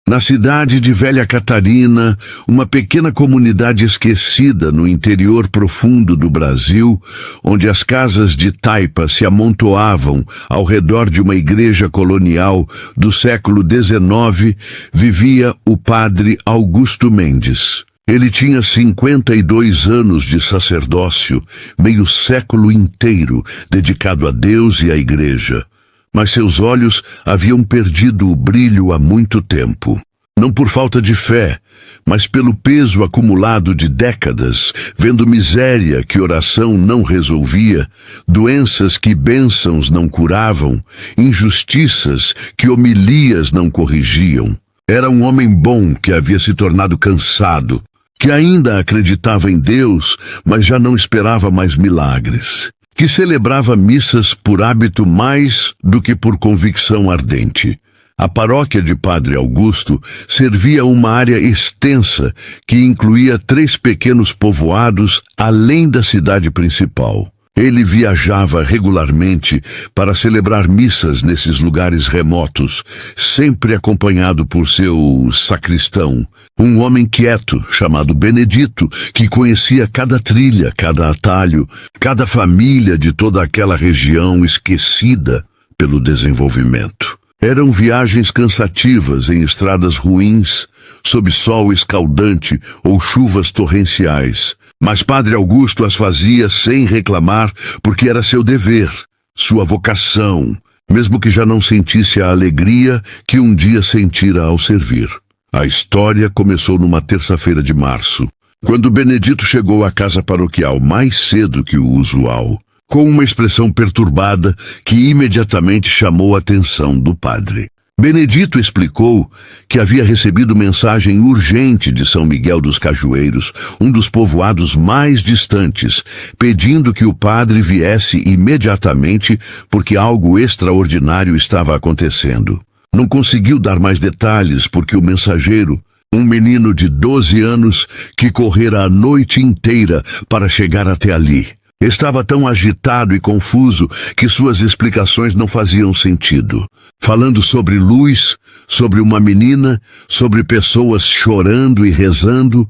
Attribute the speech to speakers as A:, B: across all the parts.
A: Na cidade de Velha Catarina, uma pequena comunidade esquecida no interior profundo do Brasil, onde as casas de taipa se amontoavam ao redor de uma igreja colonial do século XIX, vivia o padre Augusto Mendes. Ele tinha 52 anos de sacerdócio, meio século inteiro dedicado a Deus e à igreja. Mas seus olhos haviam perdido o brilho há muito tempo. Não por falta de fé, mas pelo peso acumulado de décadas, vendo miséria que oração não resolvia, doenças que bênçãos não curavam, injustiças que homilias não corrigiam. Era um homem bom que havia se tornado cansado, que ainda acreditava em Deus, mas já não esperava mais milagres, que celebrava missas por hábito mais do que por convicção ardente. A paróquia de Padre Augusto servia uma área extensa que incluía 3 pequenos povoados além da cidade principal. Ele viajava regularmente para celebrar missas nesses lugares remotos, sempre acompanhado por seu sacristão, um homem quieto chamado Benedito, que conhecia cada trilha, cada atalho, cada família de toda aquela região esquecida pelo desenvolvimento. Eram viagens cansativas em estradas ruins, sob sol escaldante ou chuvas torrenciais. Mas Padre Augusto as fazia sem reclamar, porque era seu dever, sua vocação, mesmo que já não sentisse a alegria que um dia sentira ao servir. A história começou numa terça-feira de março, quando Benedito chegou à casa paroquial mais cedo que o usual, com uma expressão perturbada que imediatamente chamou a atenção do padre. Benedito explicou que havia recebido mensagem urgente de São Miguel dos Cajueiros, um dos povoados mais distantes, pedindo que o padre viesse imediatamente porque algo extraordinário estava acontecendo. Não conseguiu dar mais detalhes porque o mensageiro, um menino de 12 anos que correra a noite inteira para chegar até ali, estava tão agitado e confuso que suas explicações não faziam sentido. Falando sobre luz, sobre uma menina, sobre pessoas chorando e rezando,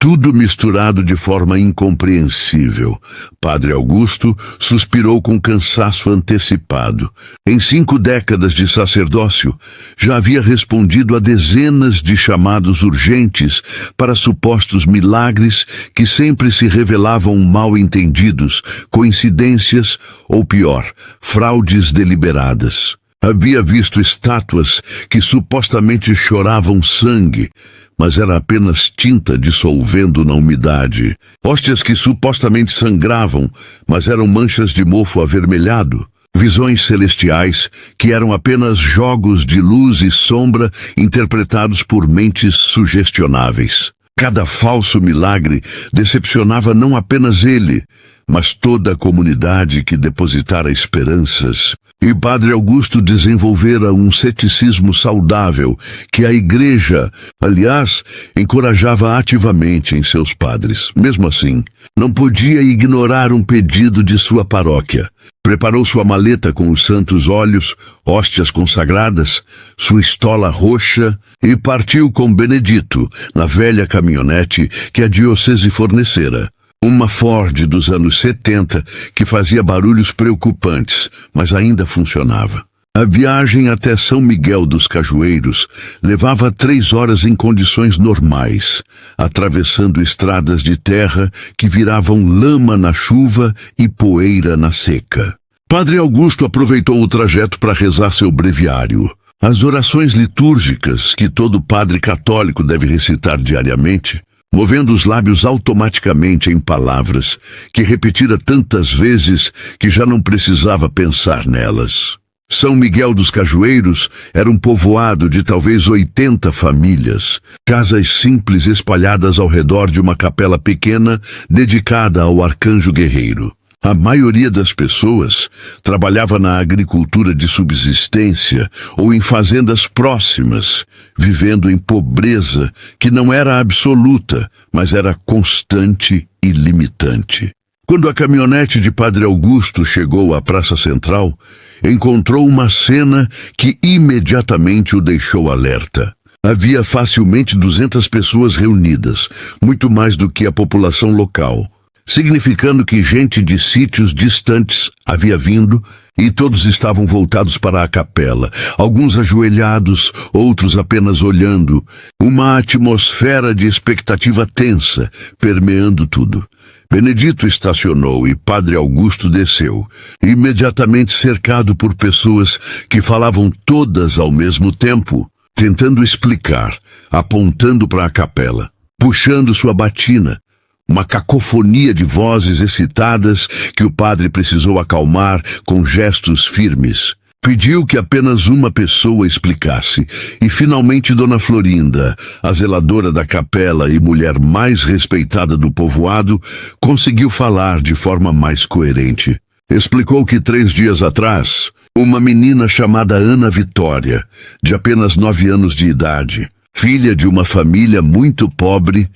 A: tudo misturado de forma incompreensível. Padre Augusto suspirou com cansaço antecipado. Em 5 décadas de sacerdócio, já havia respondido a dezenas de chamados urgentes para supostos milagres que sempre se revelavam mal entendidos, coincidências ou pior, fraudes deliberadas. Havia visto estátuas que supostamente choravam sangue, mas era apenas tinta dissolvendo na umidade. Hóstias que supostamente sangravam, mas eram manchas de mofo avermelhado. Visões celestiais que eram apenas jogos de luz e sombra interpretados por mentes sugestionáveis. Cada falso milagre decepcionava não apenas ele, mas toda a comunidade que depositara esperanças. E Padre Augusto desenvolvera um ceticismo saudável que a Igreja, aliás, encorajava ativamente em seus padres. Mesmo assim, não podia ignorar um pedido de sua paróquia. Preparou sua maleta com os santos óleos, hóstias consagradas, sua estola roxa e partiu com Benedito na velha caminhonete que a diocese fornecera. Uma Ford dos anos 70 que fazia barulhos preocupantes, mas ainda funcionava. A viagem até São Miguel dos Cajueiros levava 3 horas em condições normais, atravessando estradas de terra que viravam lama na chuva e poeira na seca. Padre Augusto aproveitou o trajeto para rezar seu breviário. As orações litúrgicas que todo padre católico deve recitar diariamente, movendo os lábios automaticamente em palavras que repetira tantas vezes que já não precisava pensar nelas. São Miguel dos Cajueiros era um povoado de talvez 80 famílias, casas simples espalhadas ao redor de uma capela pequena dedicada ao arcanjo guerreiro. A maioria das pessoas trabalhava na agricultura de subsistência ou em fazendas próximas, vivendo em pobreza que não era absoluta, mas era constante e limitante. Quando a caminhonete de Padre Augusto chegou à Praça Central, encontrou uma cena que imediatamente o deixou alerta. Havia facilmente 200 pessoas reunidas, muito mais do que a população local, significando que gente de sítios distantes havia vindo e todos estavam voltados para a capela, alguns ajoelhados, outros apenas olhando, uma atmosfera de expectativa tensa, permeando tudo. Benedito estacionou e Padre Augusto desceu, imediatamente cercado por pessoas que falavam todas ao mesmo tempo, tentando explicar, apontando para a capela, puxando sua batina, uma cacofonia de vozes excitadas que o padre precisou acalmar com gestos firmes. Pediu que apenas uma pessoa explicasse, e finalmente Dona Florinda, a zeladora da capela e mulher mais respeitada do povoado, conseguiu falar de forma mais coerente. Explicou que 3 dias atrás, uma menina chamada Ana Vitória, de apenas 9 anos de idade, filha de uma família muito pobre,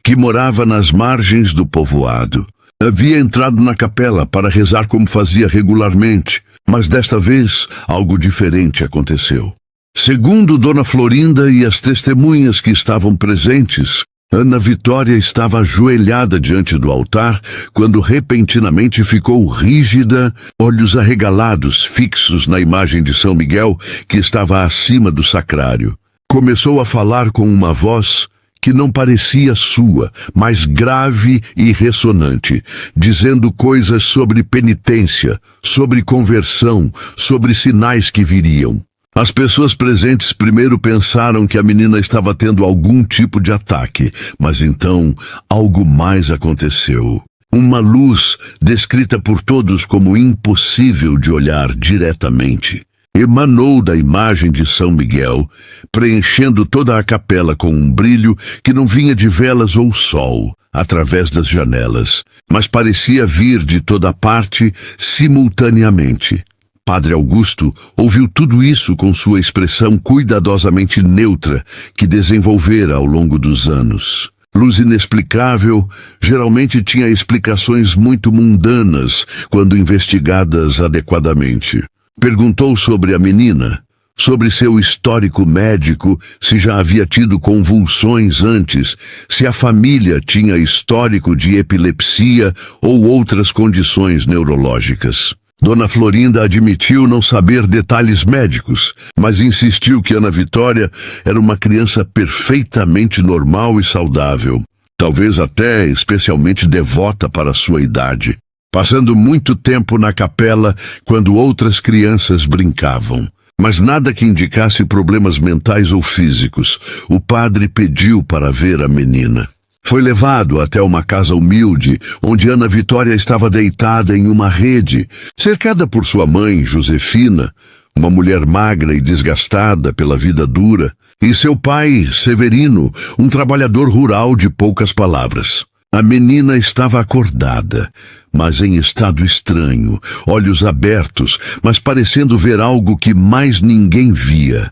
A: que morava nas margens do povoado, havia entrado na capela para rezar como fazia regularmente, mas desta vez algo diferente aconteceu. Segundo Dona Florinda e as testemunhas que estavam presentes, Ana Vitória estava ajoelhada diante do altar quando repentinamente ficou rígida, olhos arregalados fixos na imagem de São Miguel que estava acima do sacrário. Começou a falar com uma voz que não parecia sua, mas grave e ressonante, dizendo coisas sobre penitência, sobre conversão, sobre sinais que viriam. As pessoas presentes primeiro pensaram que a menina estava tendo algum tipo de ataque, mas então algo mais aconteceu. Uma luz, descrita por todos como impossível de olhar diretamente, emanou da imagem de São Miguel, preenchendo toda a capela com um brilho que não vinha de velas ou sol, através das janelas, mas parecia vir de toda parte simultaneamente. Padre Augusto ouviu tudo isso com sua expressão cuidadosamente neutra que desenvolvera ao longo dos anos. Luz inexplicável geralmente tinha explicações muito mundanas quando investigadas adequadamente. Perguntou sobre a menina, sobre seu histórico médico, se já havia tido convulsões antes, se a família tinha histórico de epilepsia ou outras condições neurológicas. Dona Florinda admitiu não saber detalhes médicos, mas insistiu que Ana Vitória era uma criança perfeitamente normal e saudável, talvez até especialmente devota para sua idade, passando muito tempo na capela quando outras crianças brincavam. Mas nada que indicasse problemas mentais ou físicos. O padre pediu para ver a menina. Foi levado até uma casa humilde, onde Ana Vitória estava deitada em uma rede, cercada por sua mãe, Josefina, uma mulher magra e desgastada pela vida dura, e seu pai, Severino, um trabalhador rural de poucas palavras. A menina estava acordada, mas em estado estranho, olhos abertos, mas parecendo ver algo que mais ninguém via.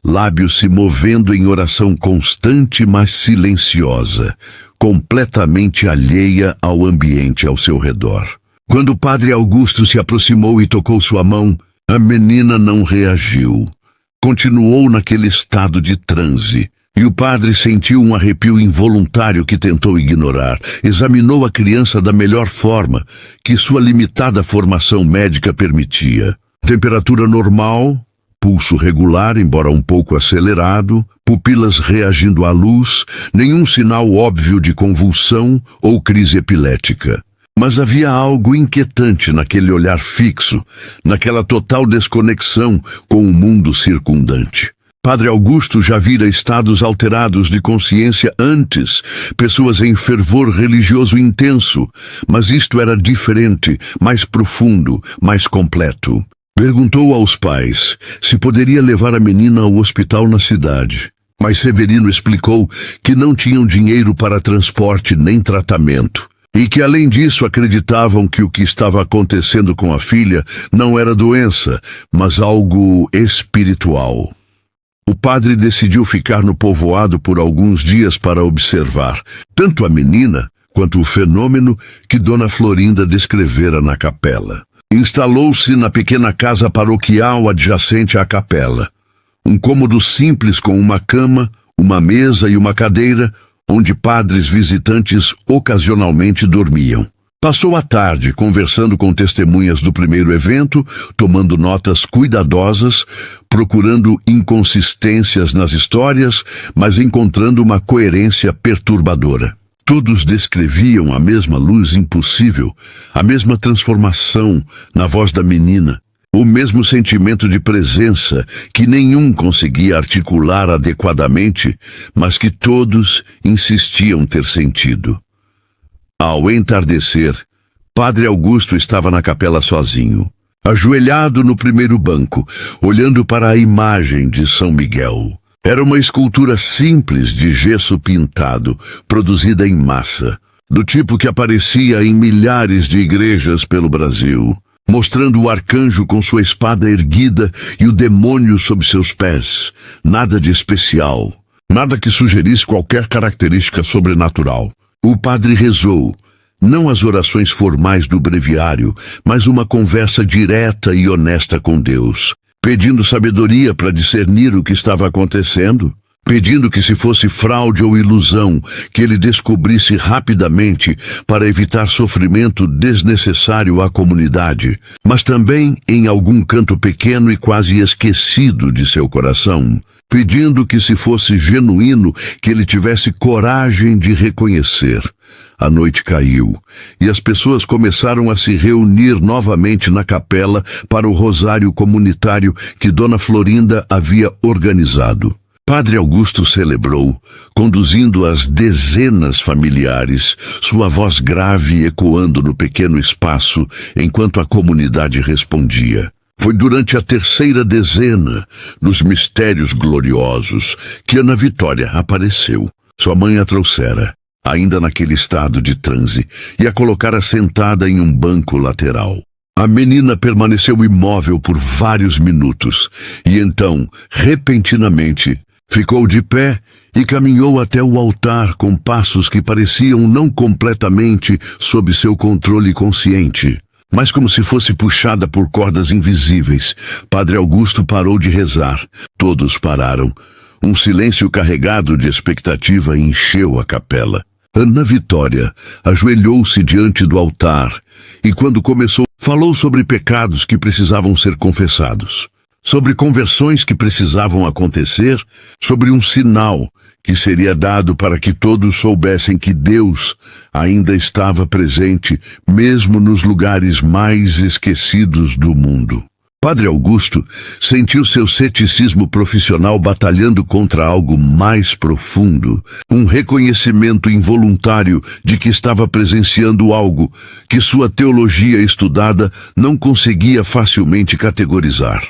A: Lábios se movendo em oração constante, mas silenciosa, completamente alheia ao ambiente ao seu redor. Quando o Padre Augusto se aproximou e tocou sua mão, a menina não reagiu. Continuou naquele estado de transe. E o padre sentiu um arrepio involuntário que tentou ignorar. Examinou a criança da melhor forma que sua limitada formação médica permitia. Temperatura normal, pulso regular, embora um pouco acelerado, pupilas reagindo à luz, nenhum sinal óbvio de convulsão ou crise epilética. Mas havia algo inquietante naquele olhar fixo, naquela total desconexão com o mundo circundante. Padre Augusto já vira estados alterados de consciência antes, pessoas em fervor religioso intenso, mas isto era diferente, mais profundo, mais completo. Perguntou aos pais se poderia levar a menina ao hospital na cidade, mas Severino explicou que não tinham dinheiro para transporte nem tratamento, e que além disso acreditavam que o que estava acontecendo com a filha não era doença, mas algo espiritual. O padre decidiu ficar no povoado por alguns dias para observar tanto a menina quanto o fenômeno que Dona Florinda descrevera na capela. Instalou-se na pequena casa paroquial adjacente à capela. Um cômodo simples com uma cama, uma mesa e uma cadeira, onde padres visitantes ocasionalmente dormiam. Passou a tarde conversando com testemunhas do primeiro evento, tomando notas cuidadosas, procurando inconsistências nas histórias, mas encontrando uma coerência perturbadora. Todos descreviam a mesma luz impossível, a mesma transformação na voz da menina, o mesmo sentimento de presença que nenhum conseguia articular adequadamente, mas que todos insistiam ter sentido. Ao entardecer, Padre Augusto estava na capela sozinho, ajoelhado no primeiro banco, olhando para a imagem de São Miguel. Era uma escultura simples de gesso pintado, produzida em massa, do tipo que aparecia em milhares de igrejas pelo Brasil, mostrando o arcanjo com sua espada erguida e o demônio sob seus pés. Nada de especial, nada que sugerisse qualquer característica sobrenatural. O padre rezou, não as orações formais do breviário, mas uma conversa direta e honesta com Deus, pedindo sabedoria para discernir o que estava acontecendo, pedindo que, se fosse fraude ou ilusão, que ele descobrisse rapidamente para evitar sofrimento desnecessário à comunidade, mas também em algum canto pequeno e quase esquecido de seu coração, pedindo que, se fosse genuíno, que ele tivesse coragem de reconhecer. A noite caiu, e as pessoas começaram a se reunir novamente na capela para o rosário comunitário que Dona Florinda havia organizado. Padre Augusto celebrou, conduzindo as dezenas familiares, sua voz grave ecoando no pequeno espaço, enquanto a comunidade respondia. Foi durante a terceira dezena, nos mistérios gloriosos, que Ana Vitória apareceu. Sua mãe a trouxera, ainda naquele estado de transe, e a colocara sentada em um banco lateral. A menina permaneceu imóvel por vários minutos, e então, repentinamente, ficou de pé e caminhou até o altar com passos que pareciam não completamente sob seu controle consciente, mas como se fosse puxada por cordas invisíveis. Padre Augusto parou de rezar. Todos pararam. Um silêncio carregado de expectativa encheu a capela. Ana Vitória ajoelhou-se diante do altar e, quando começou, falou sobre pecados que precisavam ser confessados, sobre conversões que precisavam acontecer, sobre um sinal que seria dado para que todos soubessem que Deus ainda estava presente, mesmo nos lugares mais esquecidos do mundo. Padre Augusto sentiu seu ceticismo profissional batalhando contra algo mais profundo, um reconhecimento involuntário de que estava presenciando algo que sua teologia estudada não conseguia facilmente categorizar.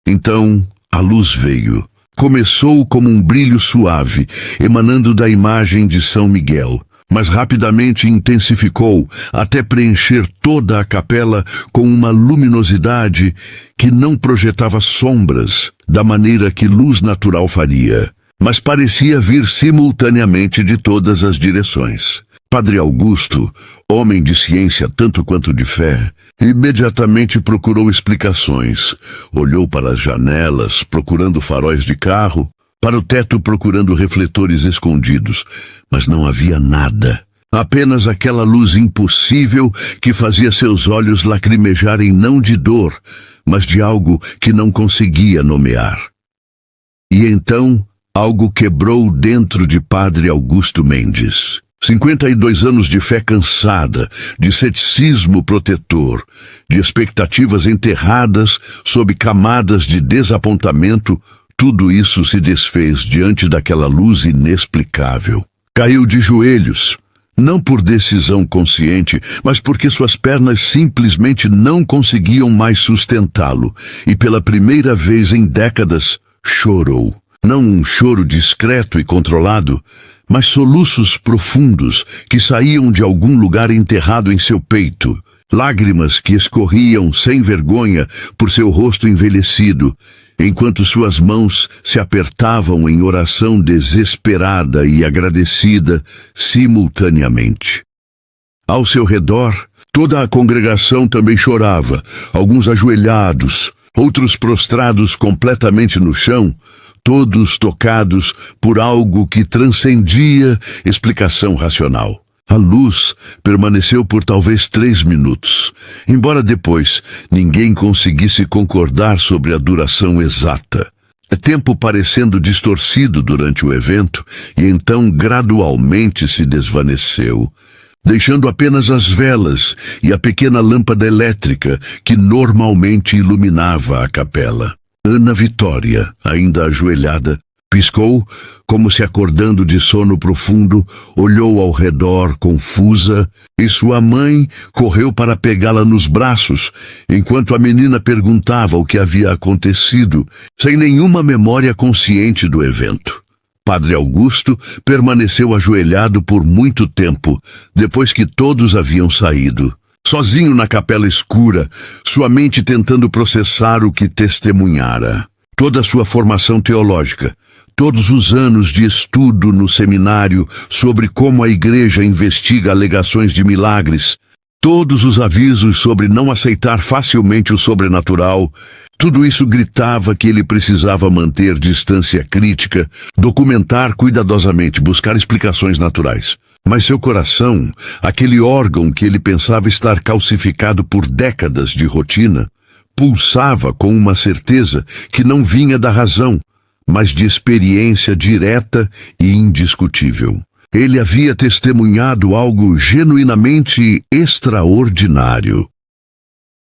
A: Então, a luz veio. Começou como um brilho suave, emanando da imagem de São Miguel, mas rapidamente intensificou até preencher toda a capela com uma luminosidade que não projetava sombras da maneira que luz natural faria, mas parecia vir simultaneamente de todas as direções. Padre Augusto, homem de ciência tanto quanto de fé, imediatamente procurou explicações. Olhou para as janelas, procurando faróis de carro, para o teto procurando refletores escondidos, mas não havia nada. Apenas aquela luz impossível que fazia seus olhos lacrimejarem não de dor, mas de algo que não conseguia nomear. E então, algo quebrou dentro de Padre Augusto Mendes. 52 anos de fé cansada, de ceticismo protetor, de expectativas enterradas sob camadas de desapontamento, tudo isso se desfez diante daquela luz inexplicável. Caiu de joelhos, não por decisão consciente, mas porque suas pernas simplesmente não conseguiam mais sustentá-lo, e pela primeira vez em décadas, chorou. Não um choro discreto e controlado, mas soluços profundos que saíam de algum lugar enterrado em seu peito, lágrimas que escorriam sem vergonha por seu rosto envelhecido, enquanto suas mãos se apertavam em oração desesperada e agradecida simultaneamente. Ao seu redor, toda a congregação também chorava, alguns ajoelhados, outros prostrados completamente no chão, todos tocados por algo que transcendia explicação racional. A luz permaneceu por talvez 3 minutos, embora depois ninguém conseguisse concordar sobre a duração exata. Tempo parecendo distorcido durante o evento e então gradualmente se desvaneceu, deixando apenas as velas e a pequena lâmpada elétrica que normalmente iluminava a capela. Ana Vitória, ainda ajoelhada, piscou, como se acordando de sono profundo, olhou ao redor confusa e sua mãe correu para pegá-la nos braços, enquanto a menina perguntava o que havia acontecido, sem nenhuma memória consciente do evento. Padre Augusto permaneceu ajoelhado por muito tempo, depois que todos haviam saído. Sozinho na capela escura, sua mente tentando processar o que testemunhara. Toda a sua formação teológica, todos os anos de estudo no seminário sobre como a igreja investiga alegações de milagres, todos os avisos sobre não aceitar facilmente o sobrenatural, tudo isso gritava que ele precisava manter distância crítica, documentar cuidadosamente, buscar explicações naturais. Mas seu coração, aquele órgão que ele pensava estar calcificado por décadas de rotina, pulsava com uma certeza que não vinha da razão, mas de experiência direta e indiscutível. Ele havia testemunhado algo genuinamente extraordinário.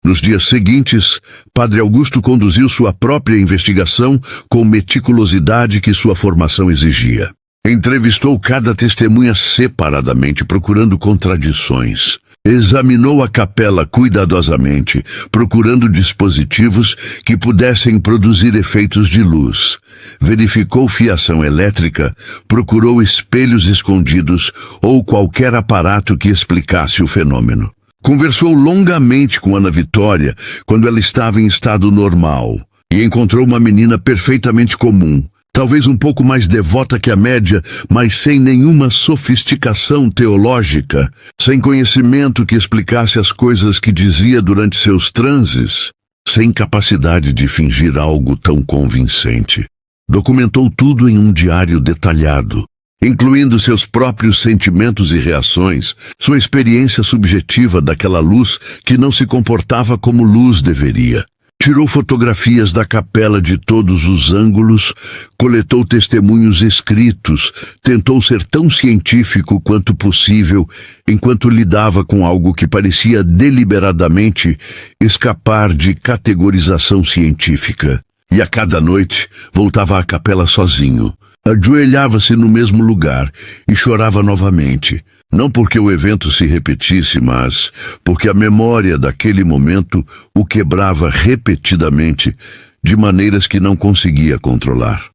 A: Nos dias seguintes, Padre Augusto conduziu sua própria investigação com meticulosidade que sua formação exigia. Entrevistou cada testemunha separadamente, procurando contradições. Examinou a capela cuidadosamente, procurando dispositivos que pudessem produzir efeitos de luz. Verificou fiação elétrica, procurou espelhos escondidos ou qualquer aparato que explicasse o fenômeno. Conversou longamente com Ana Vitória quando ela estava em estado normal e encontrou uma menina perfeitamente comum. Talvez um pouco mais devota que a média, mas sem nenhuma sofisticação teológica, sem conhecimento que explicasse as coisas que dizia durante seus transes, sem capacidade de fingir algo tão convincente. Documentou tudo em um diário detalhado, incluindo seus próprios sentimentos e reações, sua experiência subjetiva daquela luz que não se comportava como luz deveria. Tirou fotografias da capela de todos os ângulos, coletou testemunhos escritos, tentou ser tão científico quanto possível, enquanto lidava com algo que parecia deliberadamente escapar de categorização científica. E a cada noite voltava à capela sozinho. Ajoelhava-se no mesmo lugar e chorava novamente. Não porque o evento se repetisse, mas porque a memória daquele momento o quebrava repetidamente, de maneiras que não conseguia controlar.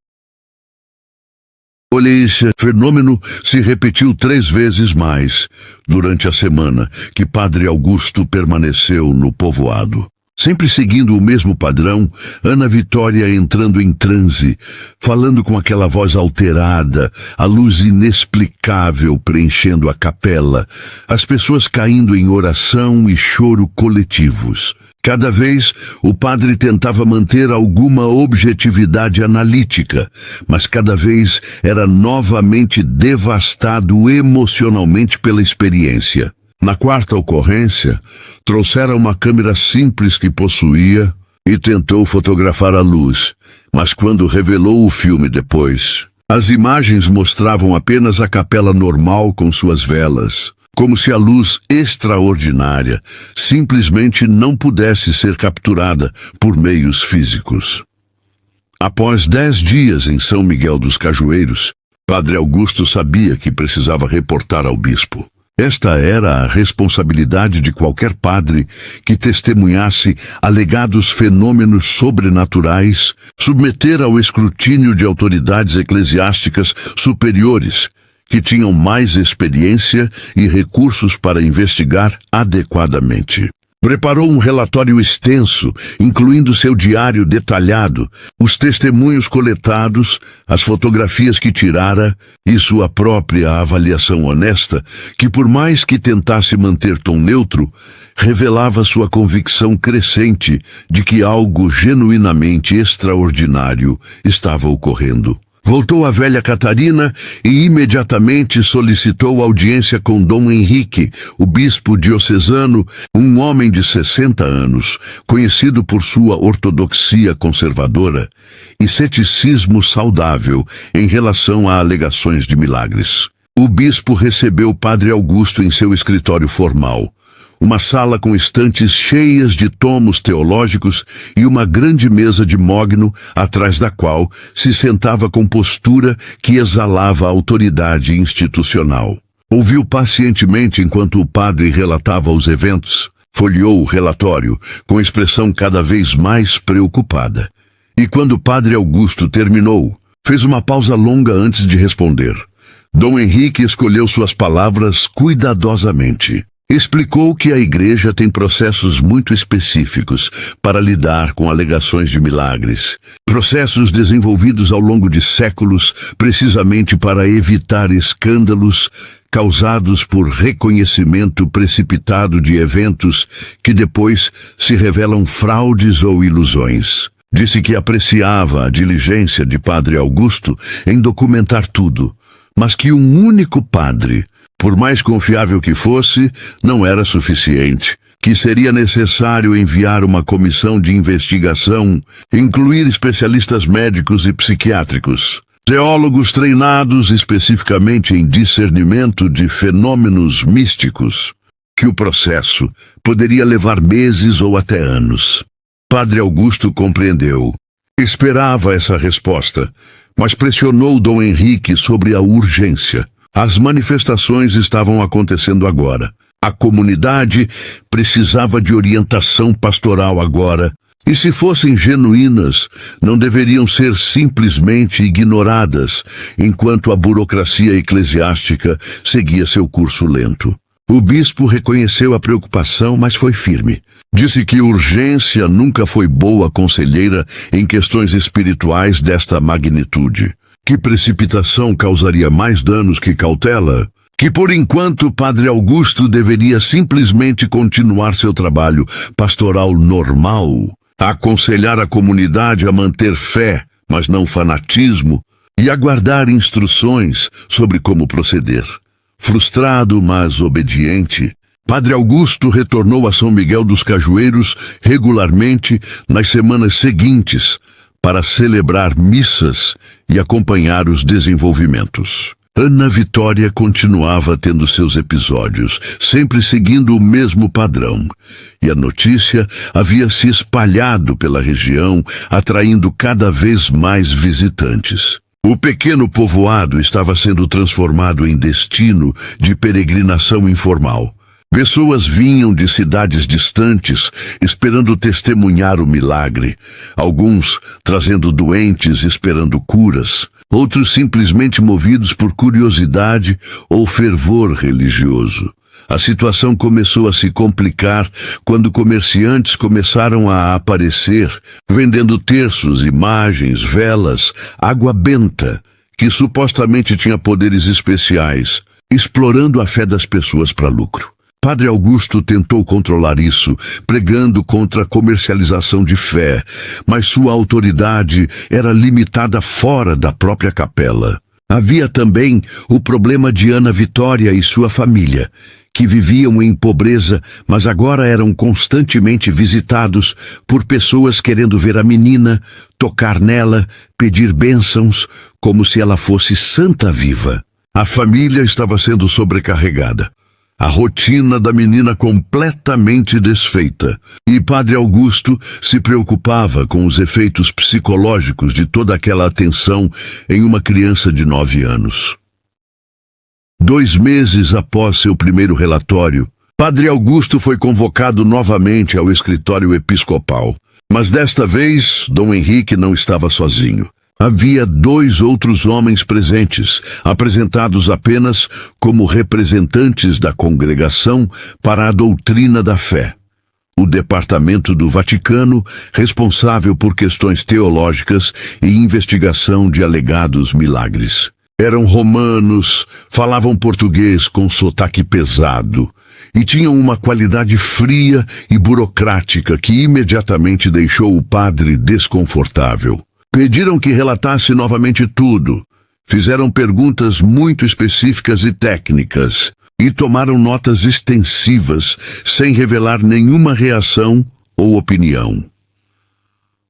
A: Esse fenômeno se repetiu 3 vezes mais durante a semana que Padre Augusto permaneceu no povoado. Sempre seguindo o mesmo padrão, Ana Vitória entrando em transe, falando com aquela voz alterada, a luz inexplicável preenchendo a capela, as pessoas caindo em oração e choro coletivos. Cada vez, o padre tentava manter alguma objetividade analítica, mas cada vez era novamente devastado emocionalmente pela experiência. Na 4ª ocorrência, trouxera uma câmera simples que possuía e tentou fotografar a luz, mas quando revelou o filme depois, as imagens mostravam apenas a capela normal com suas velas, como se a luz extraordinária simplesmente não pudesse ser capturada por meios físicos. Após 10 dias em São Miguel dos Cajueiros, Padre Augusto sabia que precisava reportar ao bispo. Esta era a responsabilidade de qualquer padre que testemunhasse alegados fenômenos sobrenaturais, submeter ao escrutínio de autoridades eclesiásticas superiores, que tinham mais experiência e recursos para investigar adequadamente. Preparou um relatório extenso, incluindo seu diário detalhado, os testemunhos coletados, as fotografias que tirara e sua própria avaliação honesta, que por mais que tentasse manter tom neutro, revelava sua convicção crescente de que algo genuinamente extraordinário estava ocorrendo. Voltou à velha Catarina e imediatamente solicitou audiência com Dom Henrique, o bispo diocesano, um homem de 60 anos, conhecido por sua ortodoxia conservadora e ceticismo saudável em relação a alegações de milagres. O bispo recebeu o padre Augusto em seu escritório formal. Uma sala com estantes cheias de tomos teológicos e uma grande mesa de mogno, atrás da qual se sentava com postura que exalava autoridade institucional. Ouviu pacientemente enquanto o padre relatava os eventos, folheou o relatório com expressão cada vez mais preocupada. E quando o padre Augusto terminou, fez uma pausa longa antes de responder. Dom Henrique escolheu suas palavras cuidadosamente. Explicou que a Igreja tem processos muito específicos para lidar com alegações de milagres. Processos desenvolvidos ao longo de séculos, precisamente para evitar escândalos causados por reconhecimento precipitado de eventos que depois se revelam fraudes ou ilusões. Disse que apreciava a diligência de Padre Augusto em documentar tudo, mas que um único padre, por mais confiável que fosse, não era suficiente, que seria necessário enviar uma comissão de investigação, incluir especialistas médicos e psiquiátricos, teólogos treinados especificamente em discernimento de fenômenos místicos, que o processo poderia levar meses ou até anos. Padre Augusto compreendeu. Esperava essa resposta, mas pressionou Dom Henrique sobre a urgência. As manifestações estavam acontecendo agora. A comunidade precisava de orientação pastoral agora, e se fossem genuínas, não deveriam ser simplesmente ignoradas, enquanto a burocracia eclesiástica seguia seu curso lento. O bispo reconheceu a preocupação, mas foi firme. Disse que urgência nunca foi boa conselheira em questões espirituais desta magnitude. Que precipitação causaria mais danos que cautela? Que por enquanto Padre Augusto deveria simplesmente continuar seu trabalho pastoral normal, aconselhar a comunidade a manter fé, mas não fanatismo, e aguardar instruções sobre como proceder. Frustrado, mas obediente, Padre Augusto retornou a São Miguel dos Cajueiros regularmente nas semanas seguintes, para celebrar missas e acompanhar os desenvolvimentos. Ana Vitória continuava tendo seus episódios, sempre seguindo o mesmo padrão, e a notícia havia se espalhado pela região, atraindo cada vez mais visitantes. O pequeno povoado estava sendo transformado em destino de peregrinação informal. Pessoas vinham de cidades distantes, esperando testemunhar o milagre. Alguns trazendo doentes esperando curas, outros simplesmente movidos por curiosidade ou fervor religioso. A situação começou a se complicar quando comerciantes começaram a aparecer, vendendo terços, imagens, velas, água benta, que supostamente tinha poderes especiais, explorando a fé das pessoas para lucro. Padre Augusto tentou controlar isso, pregando contra a comercialização de fé, mas sua autoridade era limitada fora da própria capela. Havia também o problema de Ana Vitória e sua família, que viviam em pobreza, mas agora eram constantemente visitados por pessoas querendo ver a menina, tocar nela, pedir bênçãos, como se ela fosse santa viva. A família estava sendo sobrecarregada. A rotina da menina completamente desfeita, e Padre Augusto se preocupava com os efeitos psicológicos de toda aquela atenção em uma criança de 9 anos. 2 meses após seu primeiro relatório, Padre Augusto foi convocado novamente ao escritório episcopal, mas desta vez Dom Henrique não estava sozinho. Havia 2 outros homens presentes, apresentados apenas como representantes da congregação para a doutrina da fé. o departamento do Vaticano responsável por questões teológicas e investigação de alegados milagres. Eram romanos, falavam português com sotaque pesado e tinham uma qualidade fria e burocrática que imediatamente deixou o padre desconfortável. Pediram que relatasse novamente tudo, fizeram perguntas muito específicas e técnicas e tomaram notas extensivas sem revelar nenhuma reação ou opinião.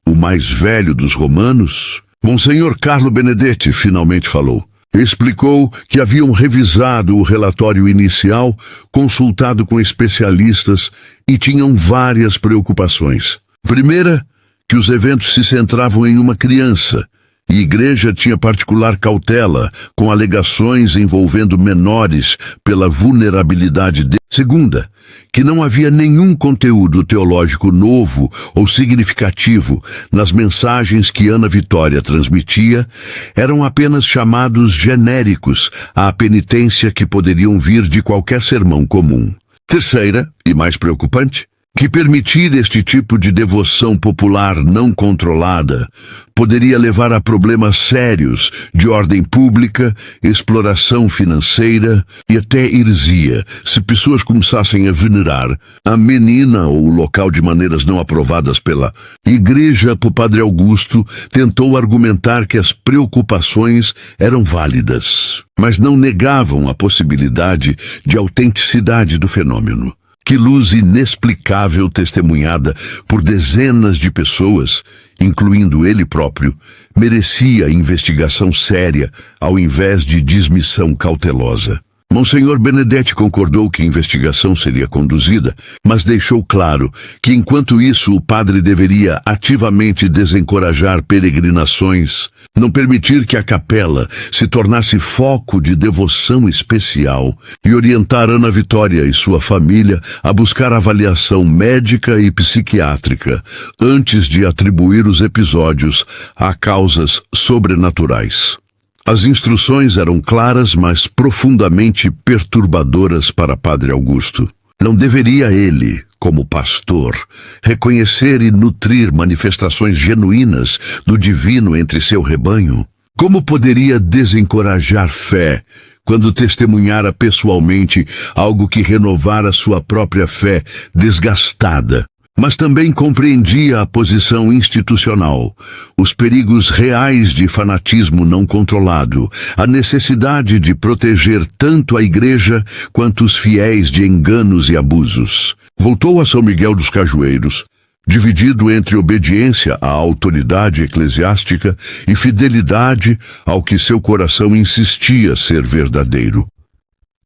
A: O mais velho dos romanos, Monsenhor Carlo Benedetti, finalmente falou. Explicou que haviam revisado o relatório inicial, consultado com especialistas e tinham várias preocupações. Primeira, que os eventos se centravam em uma criança, e a igreja tinha particular cautela com alegações envolvendo menores pela vulnerabilidade de... Segunda, que não havia nenhum conteúdo teológico novo ou significativo nas mensagens que Ana Vitória transmitia, eram apenas chamados genéricos à penitência que poderiam vir de qualquer sermão comum. Terceira, e mais preocupante, que permitir este tipo de devoção popular não controlada poderia levar a problemas sérios de ordem pública, exploração financeira e até heresia, se pessoas começassem a venerar a menina ou o local de maneiras não aprovadas pela Igreja. O Padre Augusto tentou argumentar que as preocupações eram válidas, mas não negavam a possibilidade de autenticidade do fenômeno. Que luz inexplicável testemunhada por dezenas de pessoas, incluindo ele próprio, merecia investigação séria ao invés de dismissão cautelosa. Monsenhor Benedetti concordou que a investigação seria conduzida, mas deixou claro que enquanto isso o padre deveria ativamente desencorajar peregrinações, não permitir que a capela se tornasse foco de devoção especial e orientar Ana Vitória e sua família a buscar avaliação médica e psiquiátrica antes de atribuir os episódios a causas sobrenaturais. As instruções eram claras, mas profundamente perturbadoras para Padre Augusto. Não deveria ele, como pastor, reconhecer e nutrir manifestações genuínas do divino entre seu rebanho? Como poderia desencorajar fé quando testemunhara pessoalmente algo que renovara sua própria fé desgastada? Mas também compreendia a posição institucional, os perigos reais de fanatismo não controlado, a necessidade de proteger tanto a Igreja quanto os fiéis de enganos e abusos. Voltou a São Miguel dos Cajueiros, dividido entre obediência à autoridade eclesiástica e fidelidade ao que seu coração insistia ser verdadeiro.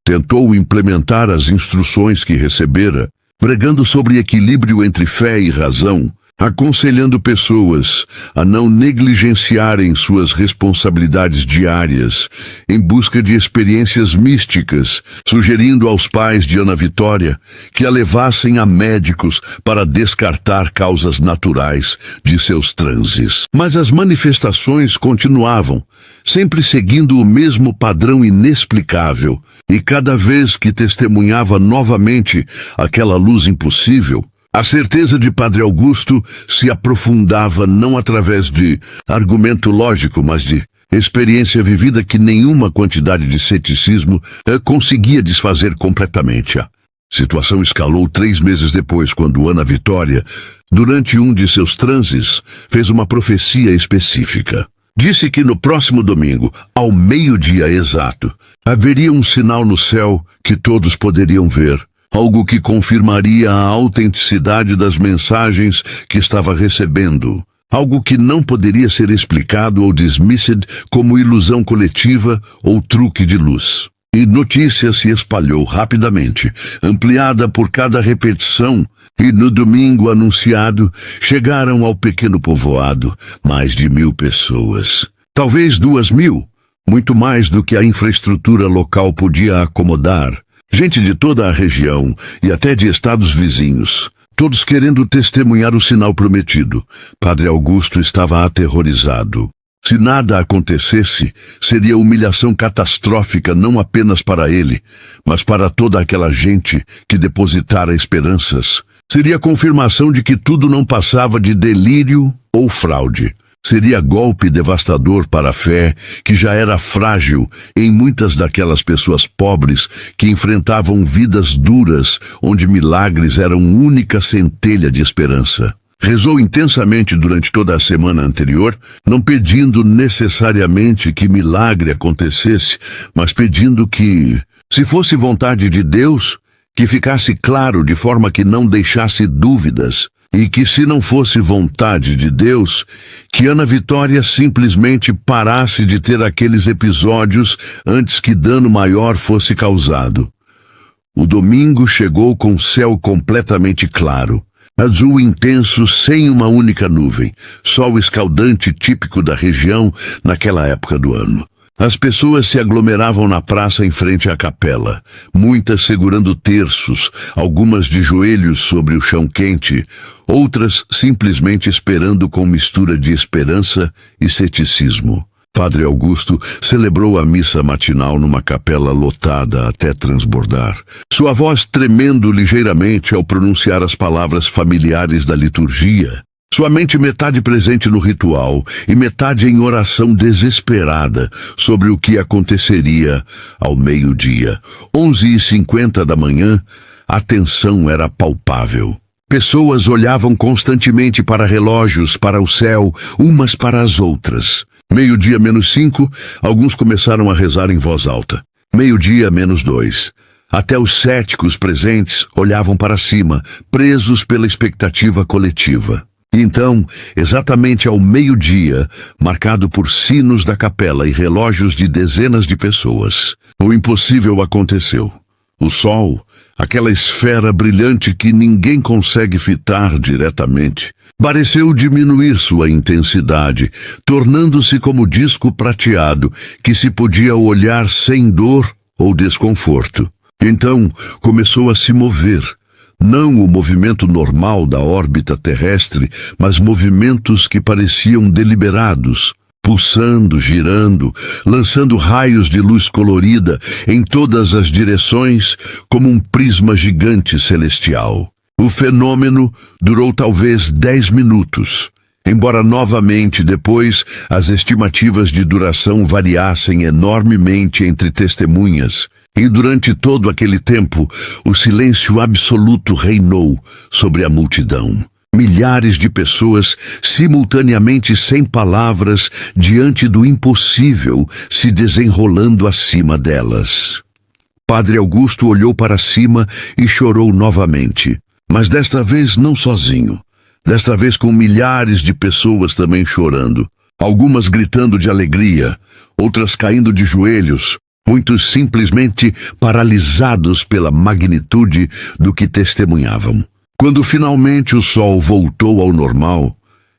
A: Tentou implementar as instruções que recebera, pregando sobre equilíbrio entre fé e razão, aconselhando pessoas a não negligenciarem suas responsabilidades diárias em busca de experiências místicas, sugerindo aos pais de Ana Vitória que a levassem a médicos para descartar causas naturais de seus transes. Mas as manifestações continuavam, sempre seguindo o mesmo padrão inexplicável, e cada vez que testemunhava novamente aquela luz impossível, a certeza de Padre Augusto se aprofundava não através de argumento lógico, mas de experiência vivida que nenhuma quantidade de ceticismo conseguia desfazer completamente. A situação escalou 3 meses depois, quando Ana Vitória, durante um de seus transes, fez uma profecia específica. Disse que no próximo domingo, ao meio-dia exato, haveria um sinal no céu que todos poderiam ver, algo que confirmaria a autenticidade das mensagens que estava recebendo, algo que não poderia ser explicado ou dismissed como ilusão coletiva ou truque de luz. E notícia se espalhou rapidamente, ampliada por cada repetição, e no domingo anunciado chegaram ao pequeno povoado mais de 1.000 pessoas. Talvez 2.000, muito mais do que a infraestrutura local podia acomodar. Gente de toda a região e até de estados vizinhos, todos querendo testemunhar o sinal prometido. Padre Augusto estava aterrorizado. Se nada acontecesse, seria humilhação catastrófica não apenas para ele, mas para toda aquela gente que depositara esperanças. Seria a confirmação de que tudo não passava de delírio ou fraude. Seria golpe devastador para a fé, que já era frágil em muitas daquelas pessoas pobres que enfrentavam vidas duras, onde milagres eram única centelha de esperança. Rezou intensamente durante toda a semana anterior, não pedindo necessariamente que milagre acontecesse, mas pedindo que, se fosse vontade de Deus, que ficasse claro de forma que não deixasse dúvidas, e que, se não fosse vontade de Deus, que Ana Vitória simplesmente parasse de ter aqueles episódios antes que dano maior fosse causado. O domingo chegou com o céu completamente claro, azul intenso sem uma única nuvem, sol escaldante típico da região naquela época do ano. As pessoas se aglomeravam na praça em frente à capela, muitas segurando terços, algumas de joelhos sobre o chão quente, outras simplesmente esperando com mistura de esperança e ceticismo. Padre Augusto celebrou a missa matinal numa capela lotada até transbordar, sua voz tremendo ligeiramente ao pronunciar as palavras familiares da liturgia. Sua mente metade presente no ritual e metade em oração desesperada sobre o que aconteceria ao meio-dia. 11h50 da manhã, a tensão era palpável. Pessoas olhavam constantemente para relógios, para o céu, umas para as outras. 12:05, alguns começaram a rezar em voz alta. 12:02. Até os céticos presentes olhavam para cima, presos pela expectativa coletiva. Então, exatamente ao meio-dia, marcado por sinos da capela e relógios de dezenas de pessoas, o impossível aconteceu. O sol, aquela esfera brilhante que ninguém consegue fitar diretamente, pareceu diminuir sua intensidade, tornando-se como disco prateado que se podia olhar sem dor ou desconforto. Então, começou a se mover. Não o movimento normal da órbita terrestre, mas movimentos que pareciam deliberados, pulsando, girando, lançando raios de luz colorida em todas as direções como um prisma gigante celestial. O fenômeno durou talvez 10 minutos, embora novamente depois as estimativas de duração variassem enormemente entre testemunhas. E durante todo aquele tempo, o silêncio absoluto reinou sobre a multidão. Milhares de pessoas, simultaneamente sem palavras, diante do impossível, se desenrolando acima delas. Padre Augusto olhou para cima e chorou novamente, mas desta vez não sozinho. Desta vez com milhares de pessoas também chorando, algumas gritando de alegria, outras caindo de joelhos, muitos simplesmente paralisados pela magnitude do que testemunhavam. Quando finalmente o sol voltou ao normal,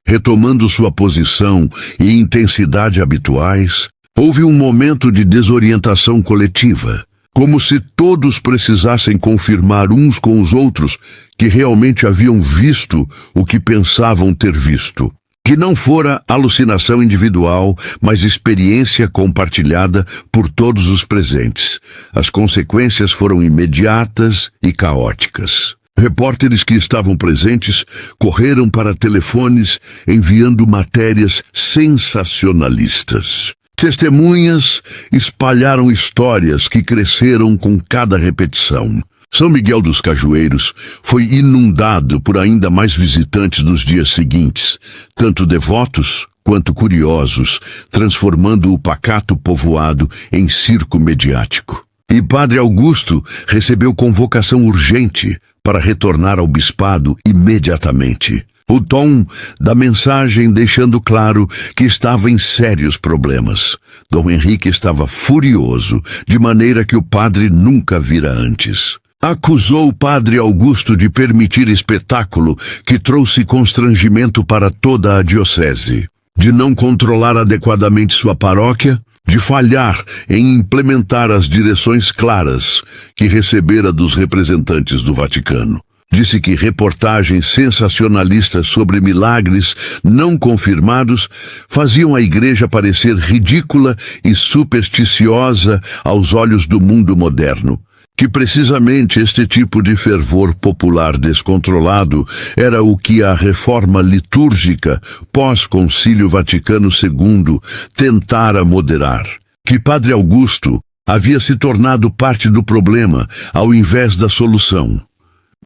A: retomando sua posição e intensidade habituais, houve um momento de desorientação coletiva, como se todos precisassem confirmar uns com os outros que realmente haviam visto o que pensavam ter visto. Que não fora alucinação individual, mas experiência compartilhada por todos os presentes. As consequências foram imediatas e caóticas. Repórteres que estavam presentes correram para telefones enviando matérias sensacionalistas. Testemunhas espalharam histórias que cresceram com cada repetição. São Miguel dos Cajueiros foi inundado por ainda mais visitantes nos dias seguintes, tanto devotos quanto curiosos, transformando o pacato povoado em circo mediático. E Padre Augusto recebeu convocação urgente para retornar ao bispado imediatamente. O tom da mensagem deixando claro que estava em sérios problemas. Dom Henrique estava furioso, de maneira que o padre nunca vira antes. Acusou o Padre Augusto de permitir espetáculo que trouxe constrangimento para toda a diocese, de não controlar adequadamente sua paróquia, de falhar em implementar as direções claras que recebera dos representantes do Vaticano. Disse que reportagens sensacionalistas sobre milagres não confirmados faziam a Igreja parecer ridícula e supersticiosa aos olhos do mundo moderno, que precisamente este tipo de fervor popular descontrolado era o que a reforma litúrgica pós-Concílio Vaticano II tentara moderar, que Padre Augusto havia se tornado parte do problema ao invés da solução.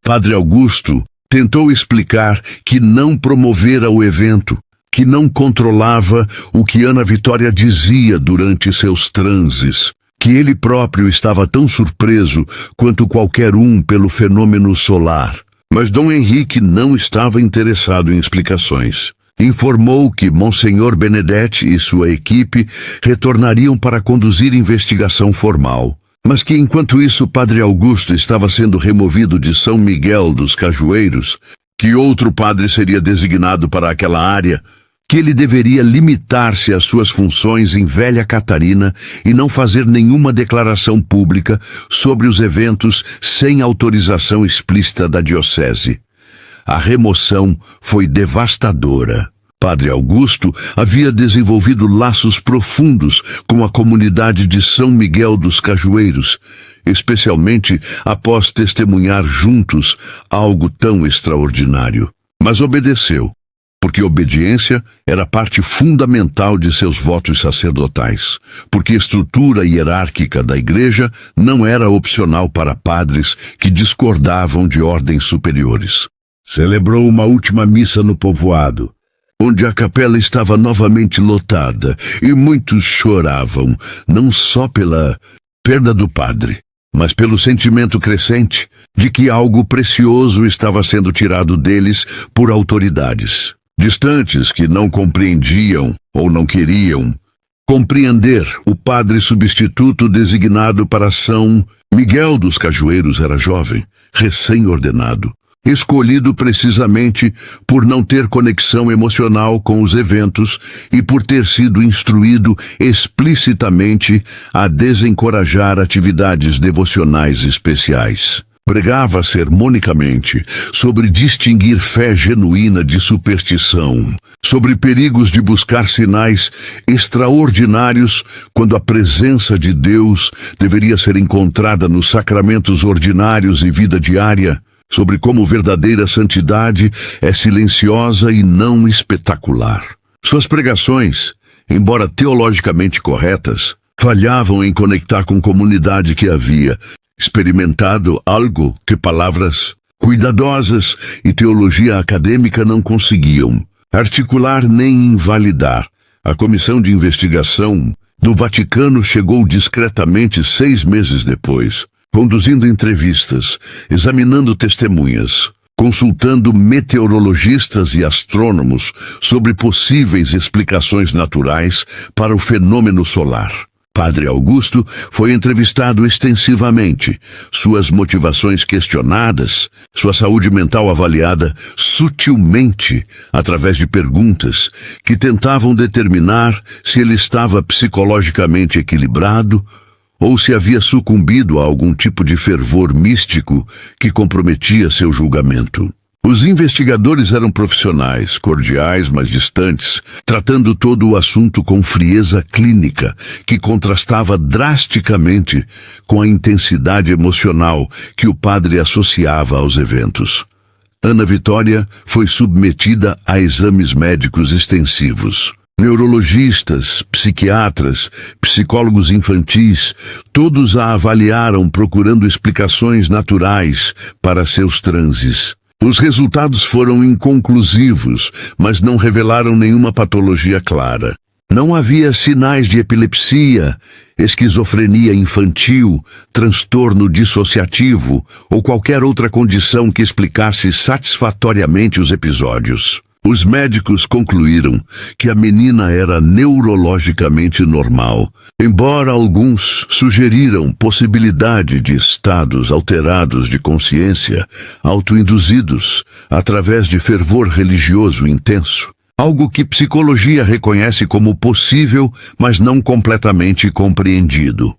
A: Padre Augusto tentou explicar que não promovera o evento, que não controlava o que Ana Vitória dizia durante seus transes, que ele próprio estava tão surpreso quanto qualquer um pelo fenômeno solar. Mas Dom Henrique não estava interessado em explicações. Informou que Monsenhor Benedetti e sua equipe retornariam para conduzir investigação formal, mas que enquanto isso Padre Augusto estava sendo removido de São Miguel dos Cajueiros, que outro padre seria designado para aquela área, que ele deveria limitar-se às suas funções em Velha Catarina e não fazer nenhuma declaração pública sobre os eventos sem autorização explícita da diocese. A remoção foi devastadora. Padre Augusto havia desenvolvido laços profundos com a comunidade de São Miguel dos Cajueiros, especialmente após testemunhar juntos algo tão extraordinário. Mas obedeceu, porque obediência era parte fundamental de seus votos sacerdotais, porque a estrutura hierárquica da Igreja não era opcional para padres que discordavam de ordens superiores. Celebrou uma última missa no povoado, onde a capela estava novamente lotada e muitos choravam, não só pela perda do padre, mas pelo sentimento crescente de que algo precioso estava sendo tirado deles por autoridades distantes que não compreendiam ou não queriam compreender. O padre substituto designado para São Miguel dos Cajueiros era jovem, recém-ordenado, escolhido precisamente por não ter conexão emocional com os eventos e por ter sido instruído explicitamente a desencorajar atividades devocionais especiais. Pregava sermonicamente sobre distinguir fé genuína de superstição, sobre perigos de buscar sinais extraordinários quando a presença de Deus deveria ser encontrada nos sacramentos ordinários e vida diária, sobre como verdadeira santidade é silenciosa e não espetacular. Suas pregações, embora teologicamente corretas, falhavam em conectar com a comunidade que havia experimentado algo que palavras cuidadosas e teologia acadêmica não conseguiam articular nem invalidar. A comissão de investigação do Vaticano chegou discretamente 6 meses depois, conduzindo entrevistas, examinando testemunhas, consultando meteorologistas e astrônomos sobre possíveis explicações naturais para o fenômeno solar. Padre Augusto foi entrevistado extensivamente, suas motivações questionadas, sua saúde mental avaliada sutilmente através de perguntas que tentavam determinar se ele estava psicologicamente equilibrado ou se havia sucumbido a algum tipo de fervor místico que comprometia seu julgamento. Os investigadores eram profissionais, cordiais, mas distantes, tratando todo o assunto com frieza clínica, que contrastava drasticamente com a intensidade emocional que o padre associava aos eventos. Ana Vitória foi submetida a exames médicos extensivos. Neurologistas, psiquiatras, psicólogos infantis, todos a avaliaram procurando explicações naturais para seus transes. Os resultados foram inconclusivos, mas não revelaram nenhuma patologia clara. Não havia sinais de epilepsia, esquizofrenia infantil, transtorno dissociativo ou qualquer outra condição que explicasse satisfatoriamente os episódios. Os médicos concluíram que a menina era neurologicamente normal, embora alguns sugeriram possibilidade de estados alterados de consciência, autoinduzidos, através de fervor religioso intenso, algo que psicologia reconhece como possível, mas não completamente compreendido.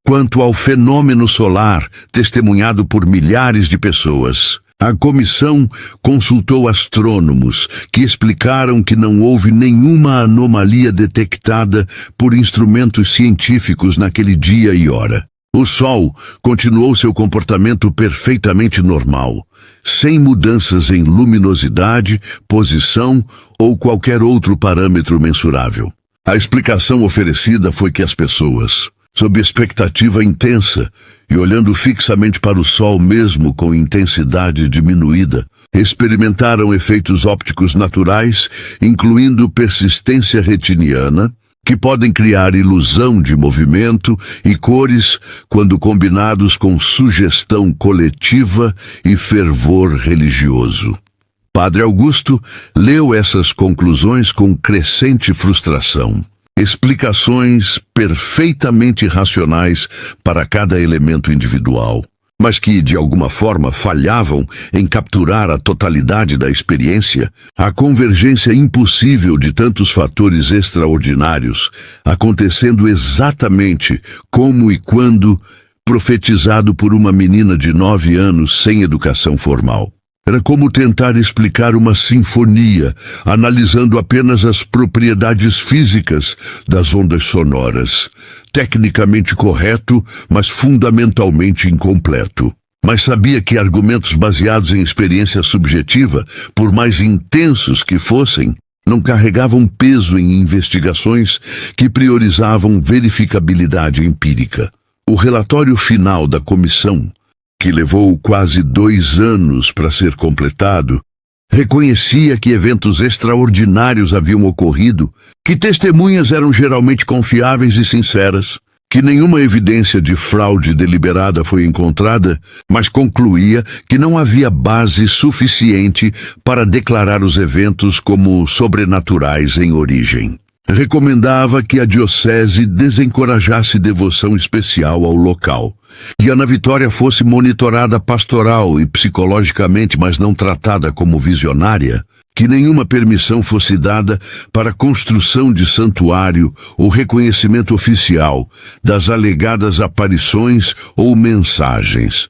A: Quanto ao fenômeno solar, testemunhado por milhares de pessoas, a comissão consultou astrônomos que explicaram que não houve nenhuma anomalia detectada por instrumentos científicos naquele dia e hora. O sol continuou seu comportamento perfeitamente normal, sem mudanças em luminosidade, posição ou qualquer outro parâmetro mensurável. A explicação oferecida foi que as pessoas, sob expectativa intensa e olhando fixamente para o sol mesmo com intensidade diminuída, experimentaram efeitos ópticos naturais, incluindo persistência retiniana, que podem criar ilusão de movimento e cores quando combinados com sugestão coletiva e fervor religioso. Padre Augusto leu essas conclusões com crescente frustração. Explicações perfeitamente racionais para cada elemento individual, mas que, de alguma forma, falhavam em capturar a totalidade da experiência, a convergência impossível de tantos fatores extraordinários, acontecendo exatamente como e quando profetizado por uma menina de 9 anos sem educação formal. Era como tentar explicar uma sinfonia, analisando apenas as propriedades físicas das ondas sonoras. Tecnicamente correto, mas fundamentalmente incompleto. Mas sabia que argumentos baseados em experiência subjetiva, por mais intensos que fossem, não carregavam peso em investigações que priorizavam verificabilidade empírica. O relatório final da comissão, que levou quase 2 anos para ser completado, reconhecia que eventos extraordinários haviam ocorrido, que testemunhas eram geralmente confiáveis e sinceras, que nenhuma evidência de fraude deliberada foi encontrada, mas concluía que não havia base suficiente para declarar os eventos como sobrenaturais em origem. Recomendava que a diocese desencorajasse devoção especial ao local, que Ana Vitória fosse monitorada pastoral e psicologicamente, mas não tratada como visionária, que nenhuma permissão fosse dada para a construção de santuário ou reconhecimento oficial das alegadas aparições ou mensagens.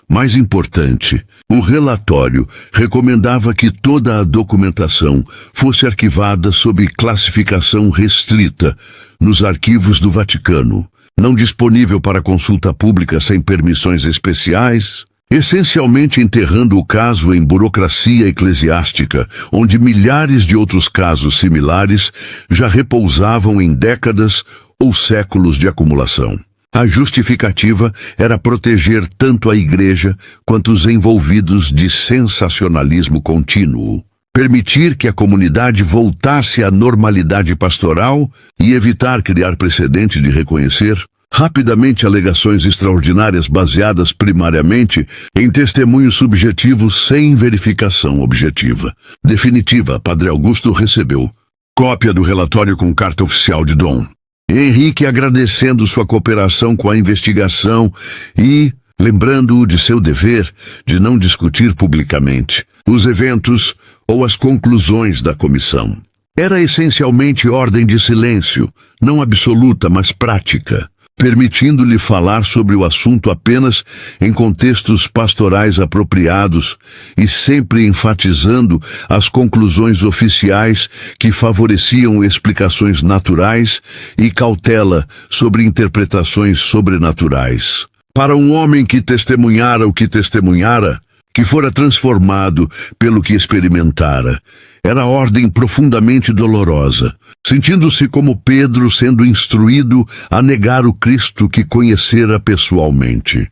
A: Mais importante, o relatório recomendava que toda a documentação fosse arquivada sob classificação restrita nos arquivos do Vaticano, não disponível para consulta pública sem permissões especiais, essencialmente enterrando o caso em burocracia eclesiástica, onde milhares de outros casos similares já repousavam em décadas ou séculos de acumulação. A justificativa era proteger tanto a Igreja quanto os envolvidos de sensacionalismo contínuo, permitir que a comunidade voltasse à normalidade pastoral e evitar criar precedente de reconhecer rapidamente alegações extraordinárias baseadas primariamente em testemunhos subjetivos sem verificação objetiva. Definitiva, Padre Augusto recebeu cópia do relatório com carta oficial de Dom Henrique, agradecendo sua cooperação com a investigação e lembrando-o de seu dever de não discutir publicamente os eventos ou as conclusões da comissão. Era essencialmente ordem de silêncio, não absoluta, mas prática, permitindo-lhe falar sobre o assunto apenas em contextos pastorais apropriados e sempre enfatizando as conclusões oficiais que favoreciam explicações naturais e cautela sobre interpretações sobrenaturais. Para um homem que testemunhara o que testemunhara, que fora transformado pelo que experimentara, era ordem profundamente dolorosa, sentindo-se como Pedro sendo instruído a negar o Cristo que conhecera pessoalmente.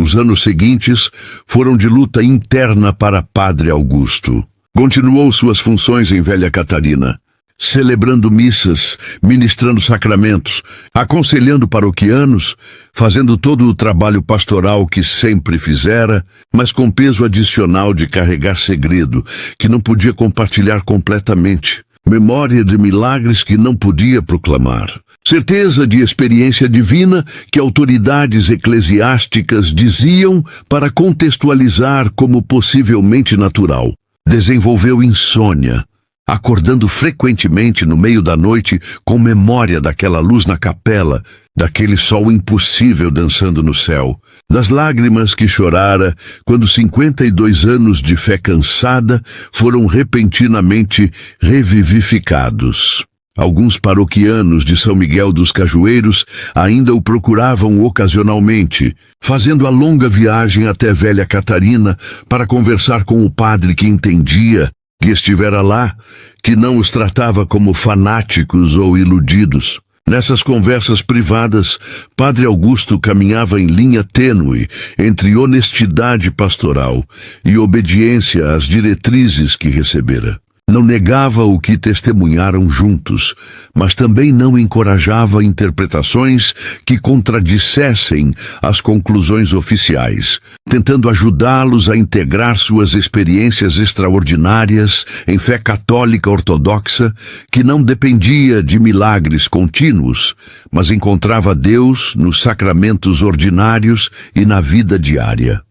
A: Os anos seguintes foram de luta interna para Padre Augusto. Continuou suas funções em Velha Catarina, celebrando missas, ministrando sacramentos, aconselhando paroquianos, fazendo todo o trabalho pastoral que sempre fizera, mas com peso adicional de carregar segredo, que não podia compartilhar completamente, memória de milagres que não podia proclamar, certeza de experiência divina que autoridades eclesiásticas diziam para contextualizar como possivelmente natural. Desenvolveu insônia, acordando frequentemente no meio da noite com memória daquela luz na capela, daquele sol impossível dançando no céu, das lágrimas que chorara quando 52 anos de fé cansada foram repentinamente revivificados. Alguns paroquianos de São Miguel dos Cajueiros ainda o procuravam ocasionalmente, fazendo a longa viagem até Velha Catarina para conversar com o padre que entendia, que estivera lá, que não os tratava como fanáticos ou iludidos. Nessas conversas privadas, Padre Augusto caminhava em linha tênue entre honestidade pastoral e obediência às diretrizes que recebera. Não negava o que testemunharam juntos, mas também não encorajava interpretações que contradissessem as conclusões oficiais, tentando ajudá-los a integrar suas experiências extraordinárias em fé católica ortodoxa, que não dependia de milagres contínuos, mas encontrava Deus nos sacramentos ordinários e na vida diária.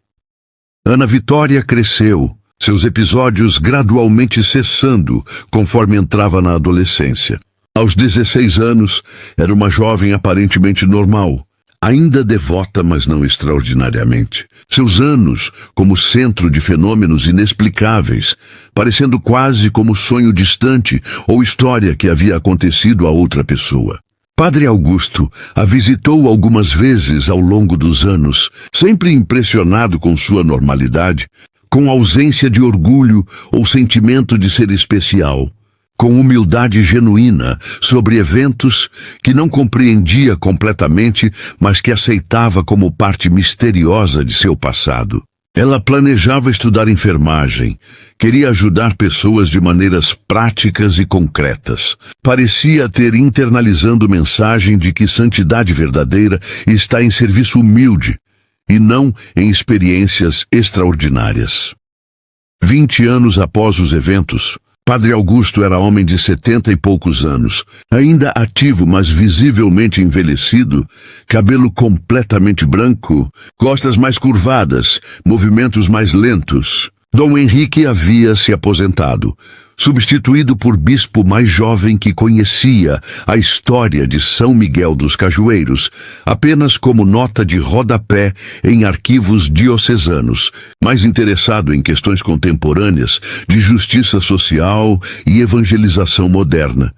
A: Ana Vitória cresceu, seus episódios gradualmente cessando conforme entrava na adolescência. Aos 16 anos, era uma jovem aparentemente normal, ainda devota, mas não extraordinariamente. Seus anos como centro de fenômenos inexplicáveis, parecendo quase como sonho distante ou história que havia acontecido a outra pessoa. Padre Augusto a visitou algumas vezes ao longo dos anos, sempre impressionado com sua normalidade, com ausência de orgulho ou sentimento de ser especial, com humildade genuína sobre eventos que não compreendia completamente, mas que aceitava como parte misteriosa de seu passado. Ela planejava estudar enfermagem, queria ajudar pessoas de maneiras práticas e concretas. Parecia ter internalizando mensagem de que santidade verdadeira está em serviço humilde, e não em experiências extraordinárias. 20 anos após os eventos, Padre Augusto era homem de 70 e poucos anos, ainda ativo, mas visivelmente envelhecido, cabelo completamente branco, costas mais curvadas, movimentos mais lentos. Dom Henrique havia se aposentado, substituído por bispo mais jovem que conhecia a história de São Miguel dos Cajueiros, apenas como nota de rodapé em arquivos diocesanos, mais interessado em questões contemporâneas de justiça social e evangelização moderna,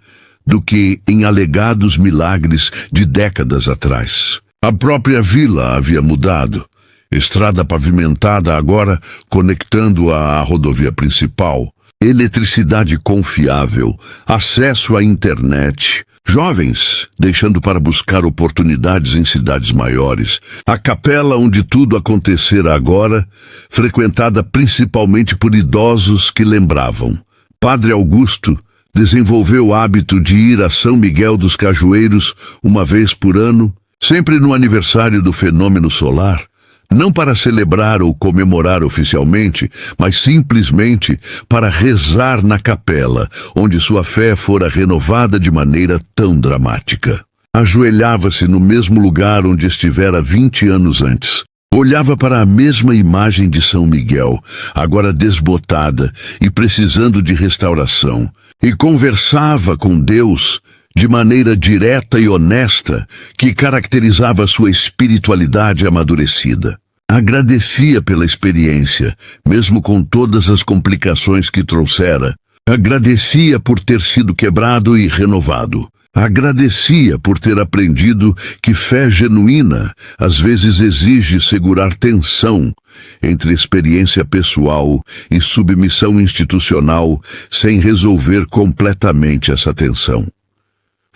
A: do que em alegados milagres de décadas atrás. A própria vila havia mudado. Estrada pavimentada agora conectando-a à rodovia principal, eletricidade confiável, acesso à internet, jovens deixando para buscar oportunidades em cidades maiores, a capela onde tudo acontecera agora, frequentada principalmente por idosos que lembravam. Padre Augusto desenvolveu o hábito de ir a São Miguel dos Cajueiros uma vez por ano, sempre no aniversário do fenômeno solar, não para celebrar ou comemorar oficialmente, mas simplesmente para rezar na capela, onde sua fé fora renovada de maneira tão dramática. Ajoelhava-se no mesmo lugar onde estivera 20 anos antes. Olhava para a mesma imagem de São Miguel, agora desbotada e precisando de restauração, e conversava com Deus de maneira direta e honesta que caracterizava sua espiritualidade amadurecida. Agradecia pela experiência, mesmo com todas as complicações que trouxera. Agradecia por ter sido quebrado e renovado. Agradecia por ter aprendido que fé genuína às vezes exige segurar tensão entre experiência pessoal e submissão institucional sem resolver completamente essa tensão.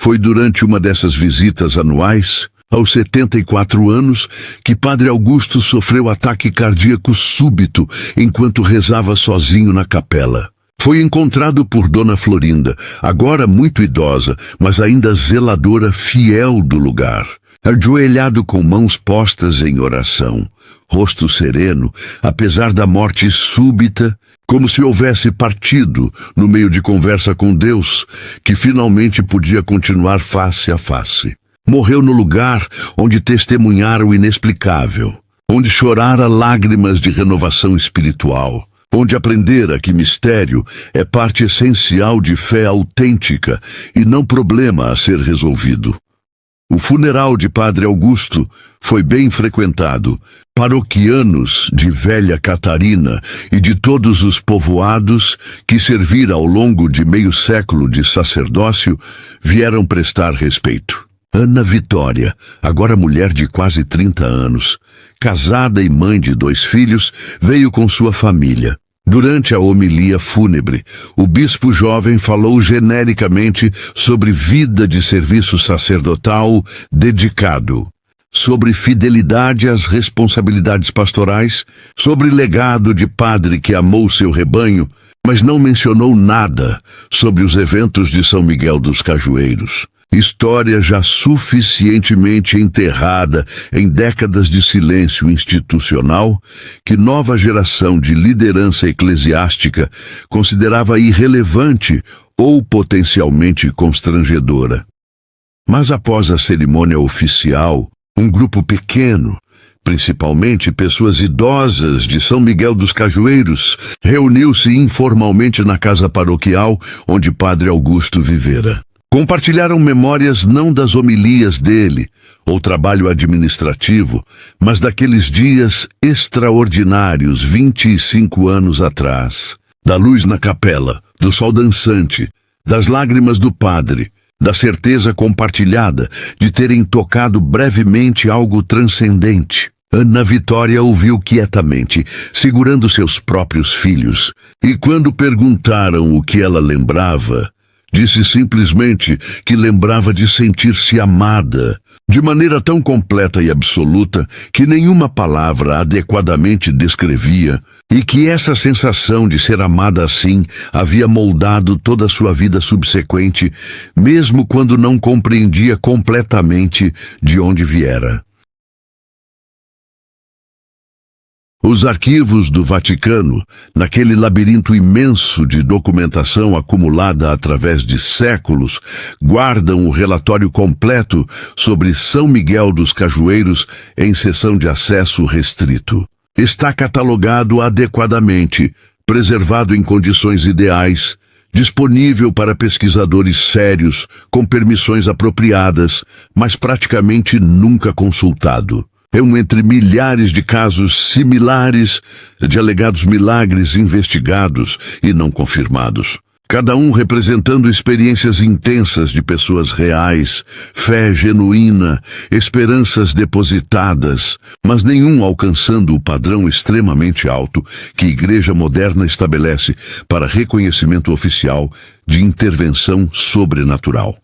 A: Foi durante uma dessas visitas anuais, aos 74 anos, que Padre Augusto sofreu ataque cardíaco súbito enquanto rezava sozinho na capela. Foi encontrado por Dona Florinda, agora muito idosa, mas ainda zeladora fiel do lugar, ajoelhado com mãos postas em oração, rosto sereno, apesar da morte súbita, como se houvesse partido no meio de conversa com Deus, que finalmente podia continuar face a face. Morreu no lugar onde testemunhara o inexplicável, onde chorara lágrimas de renovação espiritual, onde aprendera que mistério é parte essencial de fé autêntica e não problema a ser resolvido. O funeral de Padre Augusto foi bem frequentado. Paroquianos de Velha Catarina e de todos os povoados que serviram ao longo de meio século de sacerdócio vieram prestar respeito. Ana Vitória, agora mulher de quase 30 anos, casada e mãe de 2 filhos, veio com sua família. Durante a homilia fúnebre, o bispo jovem falou genericamente sobre vida de serviço sacerdotal dedicado, sobre fidelidade às responsabilidades pastorais, sobre legado de padre que amou seu rebanho, mas não mencionou nada sobre os eventos de São Miguel dos Cajueiros. História já suficientemente enterrada em décadas de silêncio institucional, que nova geração de liderança eclesiástica considerava irrelevante ou potencialmente constrangedora. Mas após a cerimônia oficial, um grupo pequeno, principalmente pessoas idosas de São Miguel dos Cajueiros, reuniu-se informalmente na casa paroquial onde Padre Augusto vivera. Compartilharam memórias não das homilias dele, ou trabalho administrativo, mas daqueles dias extraordinários 25 anos atrás. Da luz na capela, do sol dançante, das lágrimas do padre, da certeza compartilhada de terem tocado brevemente algo transcendente. Ana Vitória ouviu quietamente, segurando seus próprios filhos, e quando perguntaram o que ela lembrava, disse simplesmente que lembrava de sentir-se amada, de maneira tão completa e absoluta que nenhuma palavra adequadamente descrevia, e que essa sensação de ser amada assim havia moldado toda a sua vida subsequente, mesmo quando não compreendia completamente de onde viera. Os arquivos do Vaticano, naquele labirinto imenso de documentação acumulada através de séculos, guardam o relatório completo sobre São Miguel dos Cajueiros em sessão de acesso restrito. Está catalogado adequadamente, preservado em condições ideais, disponível para pesquisadores sérios, com permissões apropriadas, mas praticamente nunca consultado. É um entre milhares de casos similares de alegados milagres investigados e não confirmados. Cada um representando experiências intensas de pessoas reais, fé genuína, esperanças depositadas, mas nenhum alcançando o padrão extremamente alto que a Igreja moderna estabelece para reconhecimento oficial de intervenção sobrenatural.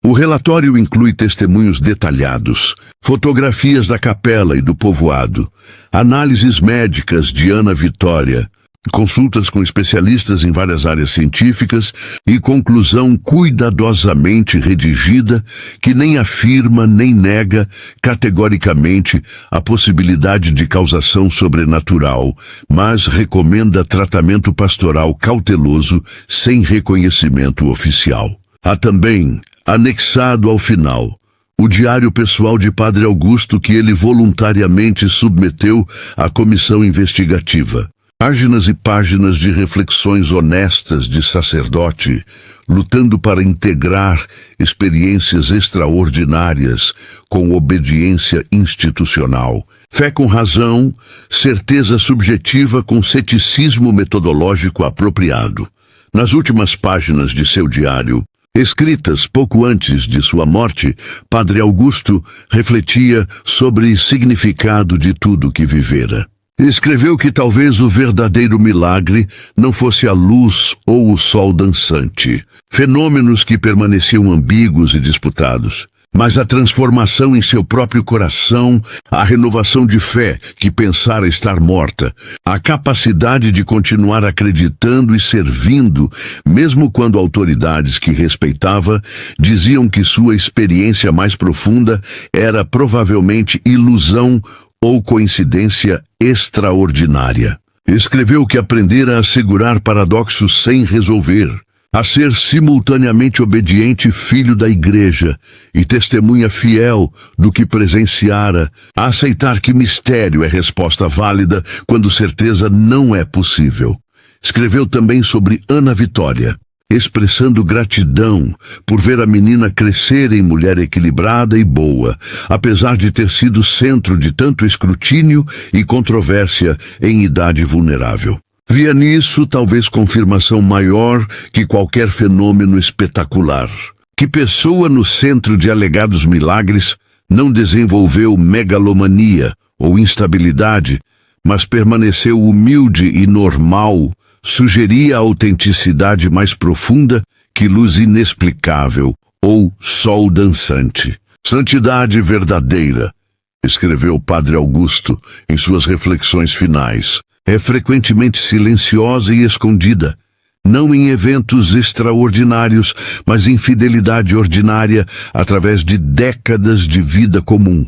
A: O relatório inclui testemunhos detalhados, fotografias da capela e do povoado, análises médicas de Ana Vitória, consultas com especialistas em várias áreas científicas e conclusão cuidadosamente redigida que nem afirma nem nega categoricamente a possibilidade de causação sobrenatural, mas recomenda tratamento pastoral cauteloso sem reconhecimento oficial. Há também, anexado ao final, o diário pessoal de Padre Augusto que ele voluntariamente submeteu à comissão investigativa. Páginas e páginas de reflexões honestas de sacerdote, lutando para integrar experiências extraordinárias com obediência institucional. Fé com razão, certeza subjetiva com ceticismo metodológico apropriado. Nas últimas páginas de seu diário, escritas pouco antes de sua morte, Padre Augusto refletia sobre o significado de tudo que vivera. Escreveu que talvez o verdadeiro milagre não fosse a luz ou o sol dançante, fenômenos que permaneciam ambíguos e disputados, mas a transformação em seu próprio coração, a renovação de fé que pensara estar morta, a capacidade de continuar acreditando e servindo, mesmo quando autoridades que respeitava diziam que sua experiência mais profunda era provavelmente ilusão ou coincidência extraordinária. Escreveu que aprendera a segurar paradoxos sem resolver, a ser simultaneamente obediente filho da Igreja e testemunha fiel do que presenciara, a aceitar que mistério é resposta válida quando certeza não é possível. Escreveu também sobre Ana Vitória, expressando gratidão por ver a menina crescer em mulher equilibrada e boa, apesar de ter sido centro de tanto escrutínio e controvérsia em idade vulnerável. Via nisso talvez confirmação maior que qualquer fenômeno espetacular. Que pessoa no centro de alegados milagres não desenvolveu megalomania ou instabilidade, mas permaneceu humilde e normal, sugeria a autenticidade mais profunda que luz inexplicável ou sol dançante. Santidade verdadeira, escreveu o Padre Augusto em suas reflexões finais, é frequentemente silenciosa e escondida, não em eventos extraordinários, mas em fidelidade ordinária através de décadas de vida comum.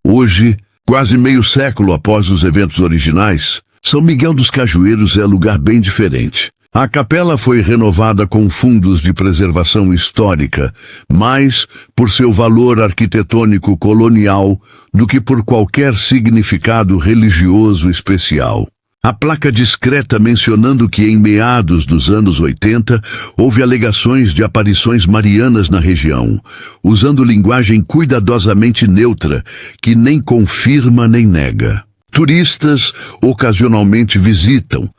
A: Hoje, quase meio século após os eventos originais, São Miguel dos Cajueiros é lugar bem diferente. A capela foi renovada com fundos de preservação histórica, mais por seu valor arquitetônico colonial do que por qualquer significado religioso especial. A placa discreta mencionando que em meados dos anos 80 houve alegações de aparições marianas na região, usando linguagem cuidadosamente neutra, que nem confirma nem nega. Turistas ocasionalmente visitam,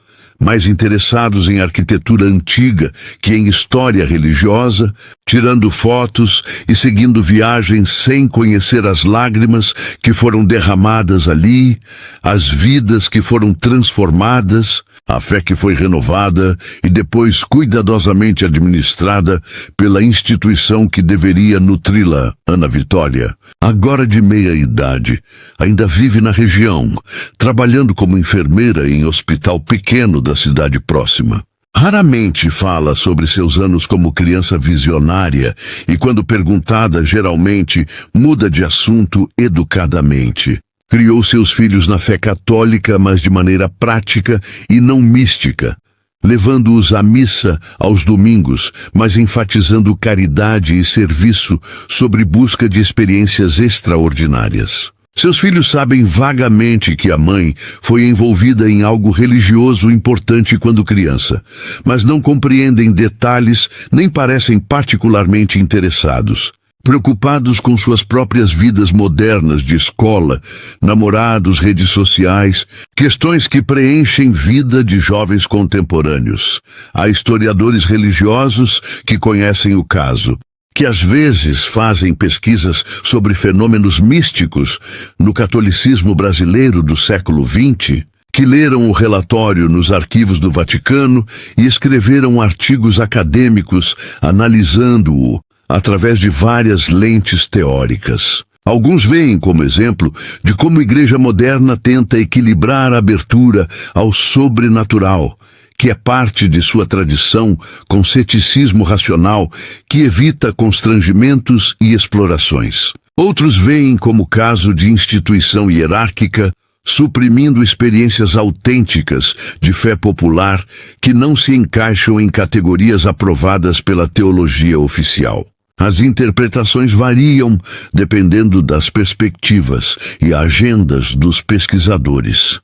A: mais interessados em arquitetura antiga que em história religiosa, tirando fotos e seguindo viagens sem conhecer as lágrimas que foram derramadas ali, as vidas que foram transformadas, a fé que foi renovada e depois cuidadosamente administrada pela instituição que deveria nutri-la, Ana Vitória. Agora de meia-idade, ainda vive na região, trabalhando como enfermeira em hospital pequeno da cidade próxima. Raramente fala sobre seus anos como criança visionária e, quando perguntada, geralmente muda de assunto educadamente. Criou seus filhos na fé católica, mas de maneira prática e não mística, levando-os à missa aos domingos, mas enfatizando caridade e serviço sobre busca de experiências extraordinárias. Seus filhos sabem vagamente que a mãe foi envolvida em algo religioso importante quando criança, mas não compreendem detalhes nem parecem particularmente interessados. Preocupados com suas próprias vidas modernas de escola, namorados, redes sociais, questões que preenchem vida de jovens contemporâneos. Há historiadores religiosos que conhecem o caso, que às vezes fazem pesquisas sobre fenômenos místicos no catolicismo brasileiro do século XX, que leram o relatório nos arquivos do Vaticano e escreveram artigos acadêmicos analisando-o através de várias lentes teóricas. Alguns veem como exemplo de como a Igreja moderna tenta equilibrar a abertura ao sobrenatural, que é parte de sua tradição, com ceticismo racional que evita constrangimentos e explorações. Outros veem como caso de instituição hierárquica, suprimindo experiências autênticas de fé popular que não se encaixam em categorias aprovadas pela teologia oficial. As interpretações variam dependendo das perspectivas e agendas dos pesquisadores.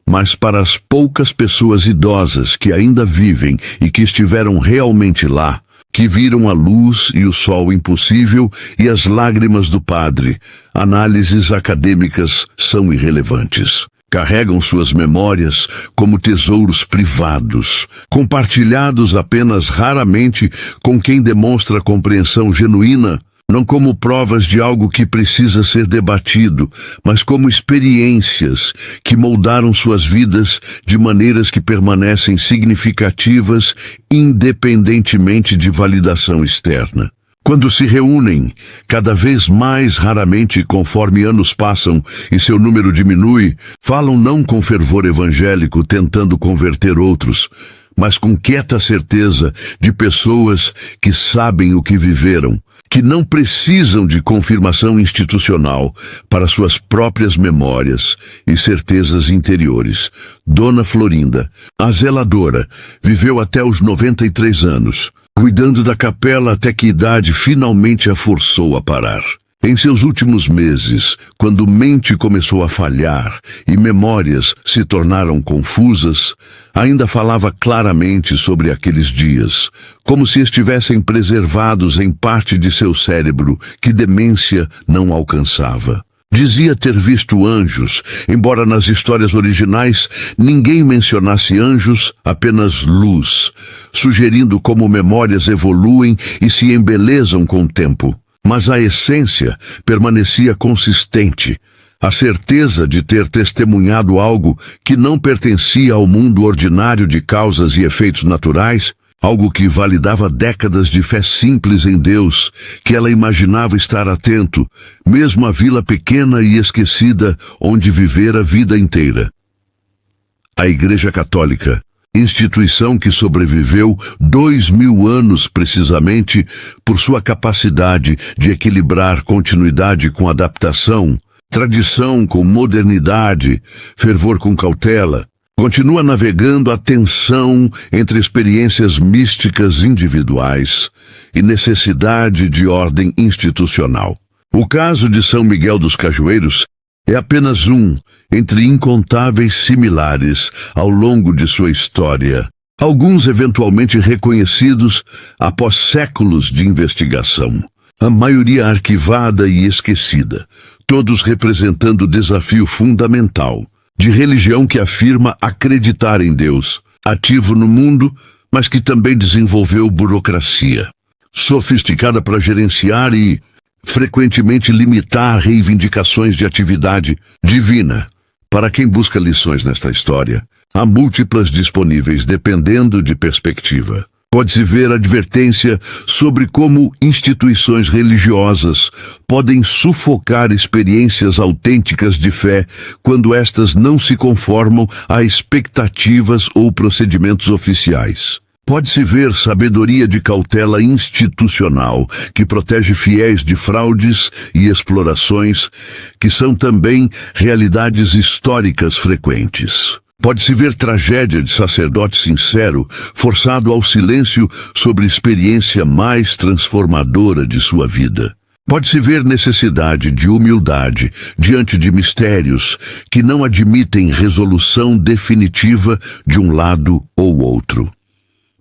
A: Mas para as poucas pessoas idosas que ainda vivem e que estiveram realmente lá, que viram a luz e o sol impossível e as lágrimas do padre, análises acadêmicas são irrelevantes. Carregam suas memórias como tesouros privados, compartilhados apenas raramente com quem demonstra compreensão genuína, não como provas de algo que precisa ser debatido, mas como experiências que moldaram suas vidas de maneiras que permanecem significativas independentemente de validação externa. Quando se reúnem, cada vez mais raramente conforme anos passam e seu número diminui, falam não com fervor evangélico tentando converter outros, mas com quieta certeza de pessoas que sabem o que viveram, que não precisam de confirmação institucional para suas próprias memórias e certezas interiores. Dona Florinda, a zeladora, viveu até os 93 anos, cuidando da capela até que idade finalmente a forçou a parar. Em seus últimos meses, quando mente começou a falhar e memórias se tornaram confusas, ainda falava claramente sobre aqueles dias, como se estivessem preservados em parte de seu cérebro que demência não alcançava. Dizia ter visto anjos, embora nas histórias originais ninguém mencionasse anjos, apenas luz, sugerindo como memórias evoluem e se embelezam com o tempo. Mas a essência permanecia consistente, a certeza de ter testemunhado algo que não pertencia ao mundo ordinário de causas e efeitos naturais, algo que validava décadas de fé simples em Deus, que ela imaginava estar atento, mesmo à vila pequena e esquecida onde vivera a vida inteira. A Igreja Católica, instituição que sobreviveu 2000 anos precisamente por sua capacidade de equilibrar continuidade com adaptação, tradição com modernidade, fervor com cautela, continua navegando a tensão entre experiências místicas individuais e necessidade de ordem institucional. O caso de São Miguel dos Cajueiros é apenas um entre incontáveis similares ao longo de sua história, alguns eventualmente reconhecidos após séculos de investigação, a maioria arquivada e esquecida, todos representando o desafio fundamental de religião que afirma acreditar em Deus, ativo no mundo, mas que também desenvolveu burocracia, sofisticada para gerenciar e frequentemente limitar reivindicações de atividade divina. Para quem busca lições nesta história, há múltiplas disponíveis dependendo de perspectiva. Pode-se ver advertência sobre como instituições religiosas podem sufocar experiências autênticas de fé quando estas não se conformam a expectativas ou procedimentos oficiais. Pode-se ver sabedoria de cautela institucional, que protege fiéis de fraudes e explorações, que são também realidades históricas frequentes. Pode-se ver tragédia de sacerdote sincero, forçado ao silêncio sobre a experiência mais transformadora de sua vida. Pode-se ver necessidade de humildade diante de mistérios que não admitem resolução definitiva de um lado ou outro.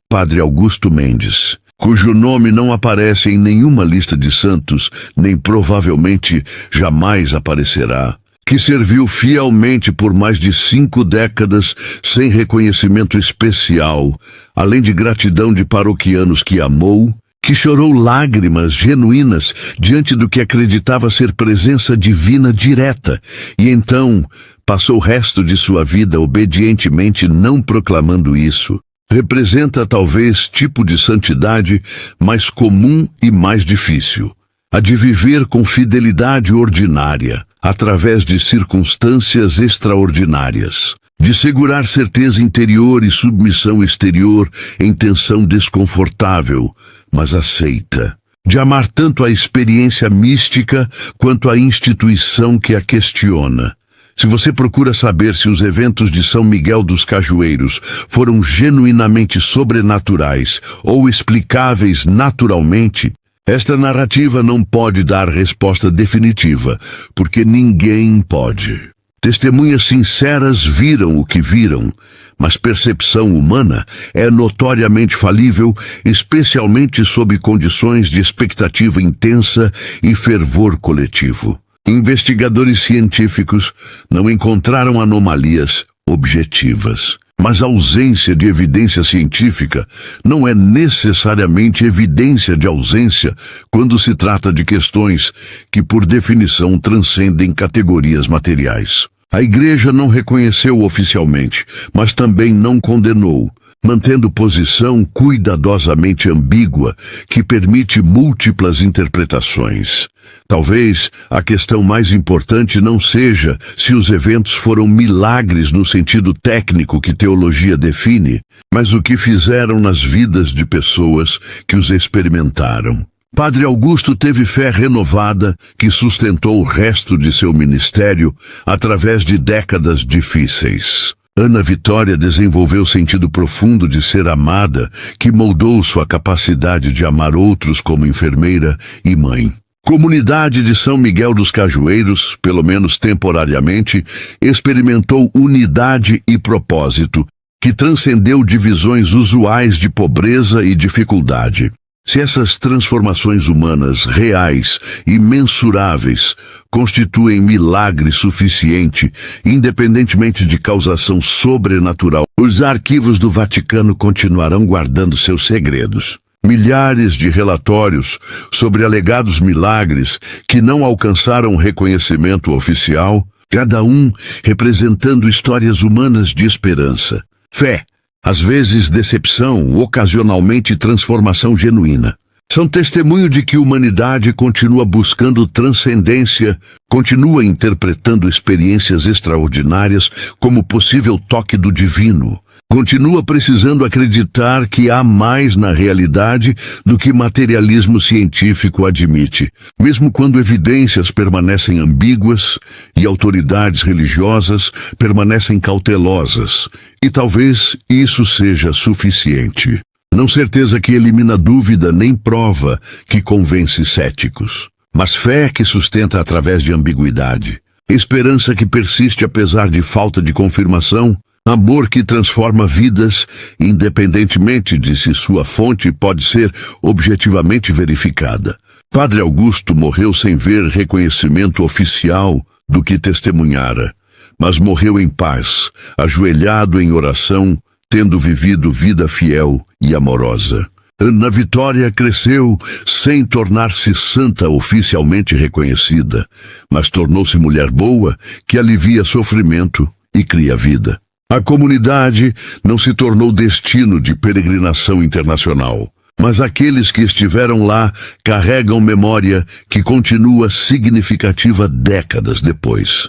A: Padre Augusto Mendes, cujo nome não aparece em nenhuma lista de santos, nem provavelmente jamais aparecerá, que serviu fielmente por mais de 5 décadas sem reconhecimento especial, além de gratidão de paroquianos que amou, que chorou lágrimas genuínas diante do que acreditava ser presença divina direta, e então passou o resto de sua vida obedientemente não proclamando isso. Representa talvez tipo de santidade mais comum e mais difícil, a de viver com fidelidade ordinária, através de circunstâncias extraordinárias, de segurar certeza interior e submissão exterior em tensão desconfortável, mas aceita, de amar tanto a experiência mística quanto a instituição que a questiona. Se você procura saber se os eventos de São Miguel dos Cajueiros foram genuinamente sobrenaturais ou explicáveis naturalmente, esta narrativa não pode dar resposta definitiva, porque ninguém pode. Testemunhas sinceras viram o que viram, mas percepção humana é notoriamente falível, especialmente sob condições de expectativa intensa e fervor coletivo. Investigadores científicos não encontraram anomalias objetivas, mas a ausência de evidência científica não é necessariamente evidência de ausência quando se trata de questões que, por definição, transcendem categorias materiais. A Igreja não reconheceu oficialmente, mas também não condenou, mantendo posição cuidadosamente ambígua que permite múltiplas interpretações. Talvez a questão mais importante não seja se os eventos foram milagres no sentido técnico que teologia define, mas o que fizeram nas vidas de pessoas que os experimentaram. Padre Augusto teve fé renovada que sustentou o resto de seu ministério através de décadas difíceis. Ana Vitória desenvolveu sentido profundo de ser amada, que moldou sua capacidade de amar outros como enfermeira e mãe. Comunidade de São Miguel dos Cajueiros, pelo menos temporariamente, experimentou unidade e propósito, que transcendeu divisões usuais de pobreza e dificuldade. Se essas transformações humanas reais e mensuráveis constituem milagre suficiente, independentemente de causação sobrenatural, os arquivos do Vaticano continuarão guardando seus segredos. Milhares de relatórios sobre alegados milagres que não alcançaram reconhecimento oficial, cada um representando histórias humanas de esperança, fé, às vezes decepção, ocasionalmente transformação genuína. São testemunho de que a humanidade continua buscando transcendência, continua interpretando experiências extraordinárias como possível toque do divino, continua precisando acreditar que há mais na realidade do que materialismo científico admite, mesmo quando evidências permanecem ambíguas e autoridades religiosas permanecem cautelosas. E talvez isso seja suficiente. Não certeza que elimina dúvida nem prova que convence céticos, mas fé que sustenta através de ambiguidade, esperança que persiste apesar de falta de confirmação, amor que transforma vidas, independentemente de se sua fonte pode ser objetivamente verificada. Padre Augusto morreu sem ver reconhecimento oficial do que testemunhara, mas morreu em paz, ajoelhado em oração, tendo vivido vida fiel e amorosa. Ana Vitória cresceu sem tornar-se santa oficialmente reconhecida, mas tornou-se mulher boa que alivia sofrimento e cria vida. A comunidade não se tornou destino de peregrinação internacional, mas aqueles que estiveram lá carregam memória que continua significativa décadas depois.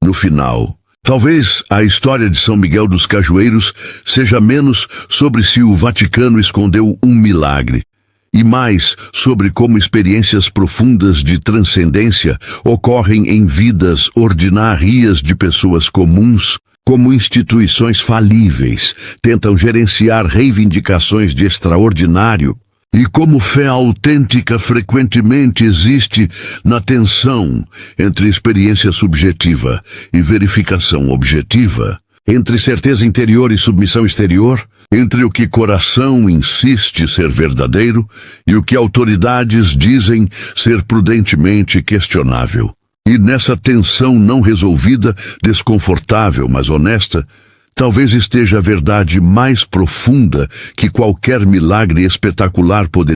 A: No final, talvez a história de São Miguel dos Cajueiros seja menos sobre se o Vaticano escondeu um milagre, e mais sobre como experiências profundas de transcendência ocorrem em vidas ordinárias de pessoas comuns, como instituições falíveis tentam gerenciar reivindicações de extraordinário, e como fé autêntica frequentemente existe na tensão entre experiência subjetiva e verificação objetiva, entre certeza interior e submissão exterior, entre o que coração insiste ser verdadeiro e o que autoridades dizem ser prudentemente questionável. E nessa tensão não resolvida, desconfortável, mas honesta, talvez esteja a verdade mais profunda que qualquer milagre espetacular poderia